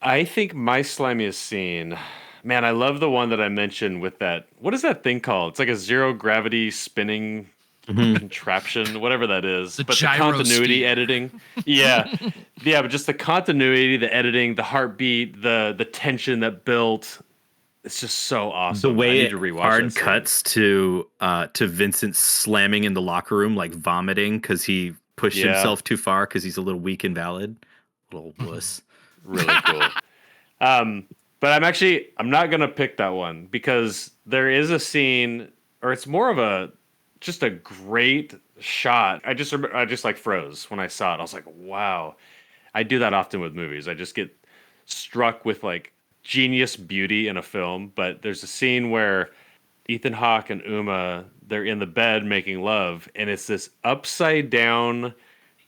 [SPEAKER 4] I think my slimiest scene, man, I love the one that I mentioned with that. What is that thing called? It's like a zero gravity spinning contraption, whatever that is.
[SPEAKER 3] The
[SPEAKER 4] But the continuity
[SPEAKER 3] gyrosphere.
[SPEAKER 4] editing. Yeah. Yeah, but just the continuity, the editing, the heartbeat, the tension that built. It's just so awesome.
[SPEAKER 2] The way
[SPEAKER 4] I need
[SPEAKER 2] it
[SPEAKER 4] to rewatch
[SPEAKER 2] hard
[SPEAKER 4] that scene.
[SPEAKER 2] cuts to Vincent slamming in the locker room, like vomiting because he pushed
[SPEAKER 4] Yeah.
[SPEAKER 2] himself too far because he's a little weak and valid. Little wuss.
[SPEAKER 4] Really cool. But I'm not gonna pick that one because there is a scene, or it's more of just a great shot. I just like froze when I saw it. I was like, wow. I do that often with movies. I just get struck with like genius beauty in a film. But there's a scene where Ethan Hawke and Uma, they're in the bed making love, and it's this upside down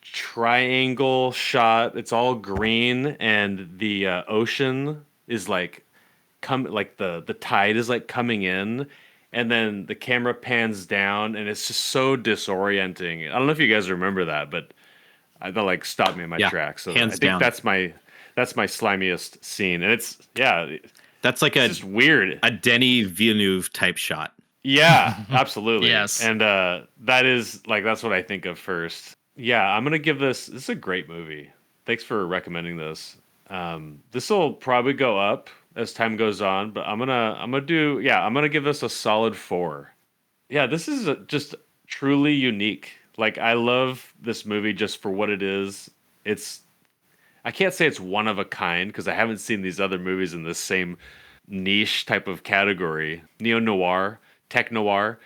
[SPEAKER 4] triangle shot. It's all green, and the ocean is like the tide is like coming in, and then the camera pans down, and it's just so disorienting. I don't know if you guys remember that, but that like stopped me in my tracks. So
[SPEAKER 2] hands
[SPEAKER 4] I think
[SPEAKER 2] down.
[SPEAKER 4] that's my slimiest scene, and it's
[SPEAKER 2] That's like
[SPEAKER 4] it's just weird.
[SPEAKER 2] a Denis Villeneuve type shot.
[SPEAKER 4] Yeah, absolutely.
[SPEAKER 3] Yes.
[SPEAKER 4] And that is like that's what I think of first. Yeah, I'm gonna give this. This is a great movie. Thanks for recommending this. This will probably go up as time goes on, but I'm gonna give this a solid 4. Yeah, this is just truly unique. Like I love this movie just for what it is. I can't say it's one of a kind because I haven't seen these other movies in this same niche type of category, neo noir, tech noir.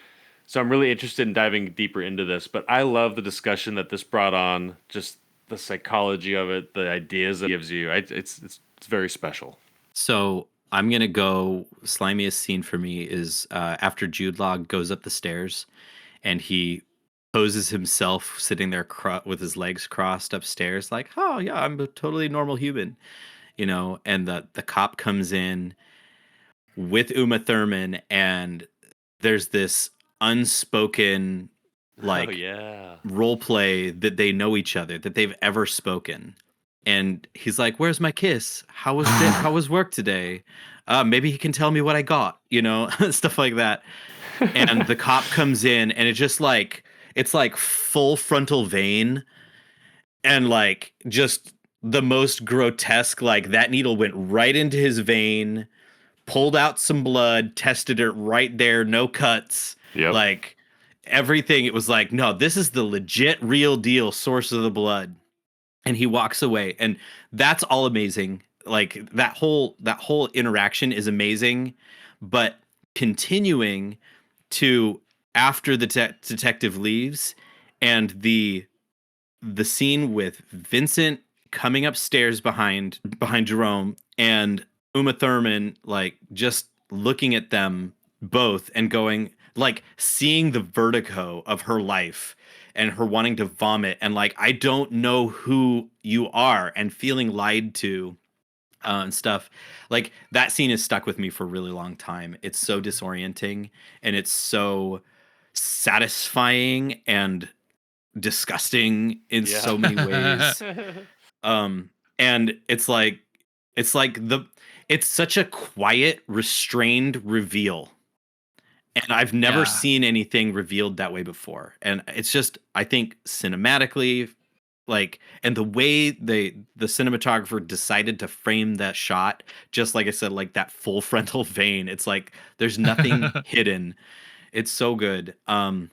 [SPEAKER 4] So I'm really interested in diving deeper into this, but I love the discussion that this brought on, just the psychology of it, the ideas it gives you. It's very special.
[SPEAKER 2] So I'm gonna go. Slimiest scene for me is after Jude Law goes up the stairs, and he poses himself sitting there with his legs crossed upstairs, like, "Oh yeah, I'm a totally normal human," And the cop comes in with Uma Thurman, and there's this unspoken like
[SPEAKER 4] oh yeah,
[SPEAKER 2] role play that they know each other, that they've ever spoken. And he's like, "Where's my kiss? How was work today? Maybe he can tell me what I got," stuff like that. And the cop comes in, and it's like full frontal vein, and like just the most grotesque. Like that needle went right into his vein, pulled out some blood, tested it right there, no cuts.
[SPEAKER 4] Yep.
[SPEAKER 2] Like everything, it was like, no, this is the legit real deal source of the blood. And he walks away, and that's all amazing. Like that whole interaction is amazing, but continuing to after the detective leaves, and the scene with Vincent coming upstairs behind Jerome, and Uma Thurman like just looking at them both and going, like seeing the vertigo of her life and her wanting to vomit and like, I don't know who you are, and feeling lied to and stuff. Like that scene is stuck with me for a really long time. It's so disorienting and it's so satisfying and disgusting in so many ways. And it's such a quiet, restrained reveal. And I've never
[SPEAKER 3] Yeah.
[SPEAKER 2] seen anything revealed that way before. And it's just, I think cinematically, like, and the way the cinematographer decided to frame that shot, just like I said, like that full frontal vein, it's like there's nothing hidden. It's so good. And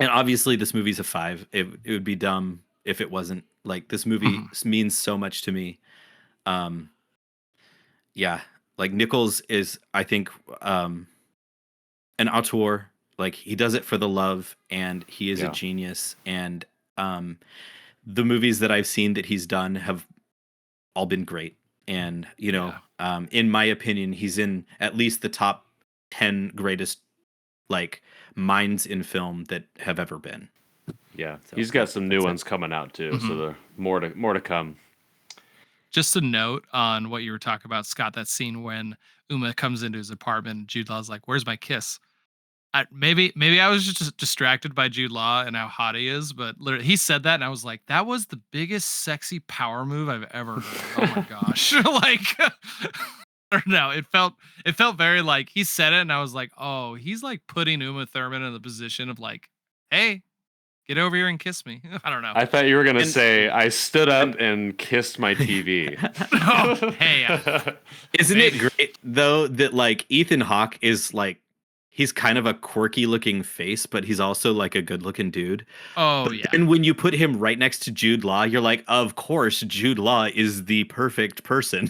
[SPEAKER 2] obviously this movie's a 5. It would be dumb if it wasn't. Like, this movie means so much to me. Yeah, like Nichols is, I think, an auteur. Like, he does it for the love, and he is a genius. And the movies that I've seen that he's done have all been great. And, you know, in my opinion, he's in at least the top 10 greatest, like, minds in film that have ever been.
[SPEAKER 4] Yeah,
[SPEAKER 2] So
[SPEAKER 4] he's got some new ones coming out too, so there more to come.
[SPEAKER 3] Just a note on what you were talking about, Scott, that scene when Uma comes into his apartment and Jude Law's like, "Where's my kiss?" Maybe I was just distracted by Jude Law and how hot he is, but literally he said that and I was like, that was the biggest sexy power move I've ever heard. Oh my gosh. Like, I don't know. It felt very like, he said it and I was like, oh, he's like putting Uma Thurman in the position of like, hey, get over here and kiss me. I don't know.
[SPEAKER 4] I thought you were gonna say I stood up and kissed my TV.
[SPEAKER 3] Oh, hey,
[SPEAKER 2] Isn't it great though that like Ethan Hawke is like, he's kind of a quirky looking face, but he's also like a good looking dude.
[SPEAKER 3] oh
[SPEAKER 2] But
[SPEAKER 3] yeah.
[SPEAKER 2] then when you put him right next to Jude Law, you're like, of course, Jude Law is the perfect person.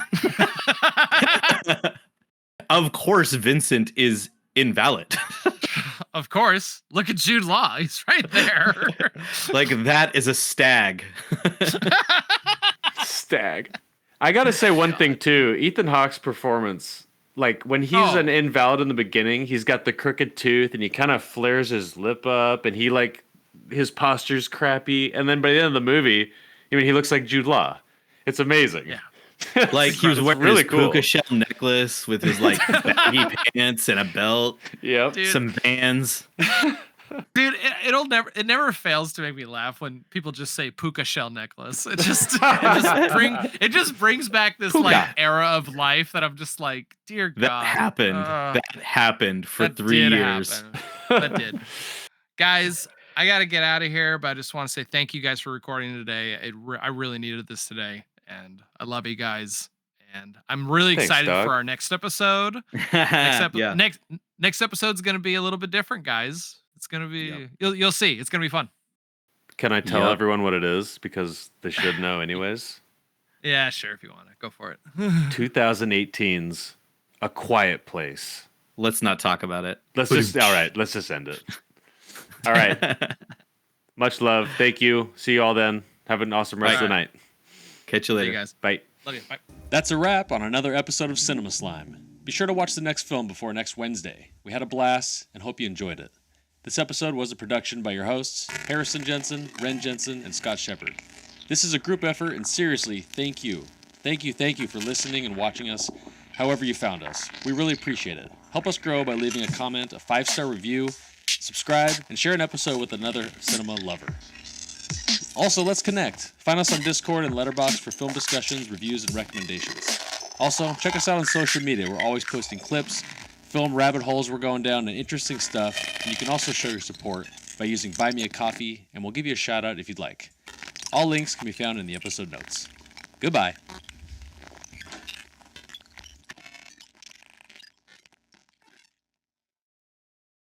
[SPEAKER 2] Of course, Vincent is invalid.
[SPEAKER 3] Of course. Look at Jude Law. He's right there.
[SPEAKER 2] Like, that is a stag.
[SPEAKER 4] Stag. I gotta say one thing too. Ethan Hawke's performance, like when he's an invalid in the beginning, he's got the crooked tooth and he kind of flares his lip up and he like his posture's crappy. And then by the end of the movie, I mean, he looks like Jude Law. It's amazing.
[SPEAKER 3] Yeah.
[SPEAKER 2] Like, he was wearing
[SPEAKER 4] really
[SPEAKER 2] his
[SPEAKER 4] cool.
[SPEAKER 2] puka shell necklace with his like baggy pants and a belt,
[SPEAKER 4] Yep.
[SPEAKER 3] Dude.
[SPEAKER 2] some Vans.
[SPEAKER 3] Dude, it never fails to make me laugh when people just say puka shell necklace. It just brings back this like era of life that I'm just like, dear God.
[SPEAKER 2] That happened for 3 years.
[SPEAKER 3] That did. Guys, I got to get out of here, but I just want to say thank you guys for recording today. I really needed this today, and I love you guys. And I'm really excited for our next episode. Next episode's going to be a little bit different, guys. It's going to be, you'll see. It's going to be fun.
[SPEAKER 4] Can I tell everyone what it is? Because they should know anyways.
[SPEAKER 3] Yeah, sure. If you want to go for it.
[SPEAKER 4] 2018's A Quiet Place.
[SPEAKER 2] Let's not talk about it.
[SPEAKER 4] Let's just end it. All right. Much love. Thank you. See you all then. Have an awesome rest of the night.
[SPEAKER 2] Catch you
[SPEAKER 3] See
[SPEAKER 2] later.
[SPEAKER 3] you guys.
[SPEAKER 4] Bye.
[SPEAKER 3] Love you. Bye.
[SPEAKER 1] That's a wrap on another episode of Cinema Slime. Be sure to watch the next film before next Wednesday. We had a blast and hope you enjoyed it. This episode was a production by your hosts, Harrison Jensen, Ren Jensen, and Scott Shepard. This is a group effort, and seriously, thank you. Thank you for listening and watching us however you found us. We really appreciate it. Help us grow by leaving a comment, a 5-star review, subscribe, and share an episode with another cinema lover. Also, let's connect. Find us on Discord and Letterboxd for film discussions, reviews, and recommendations. Also, check us out on social media. We're always posting clips, film rabbit holes we're going down, and interesting stuff. And you can also show your support by using Buy Me a Coffee, and we'll give you a shout out if you'd like. All links can be found in the episode notes. Goodbye.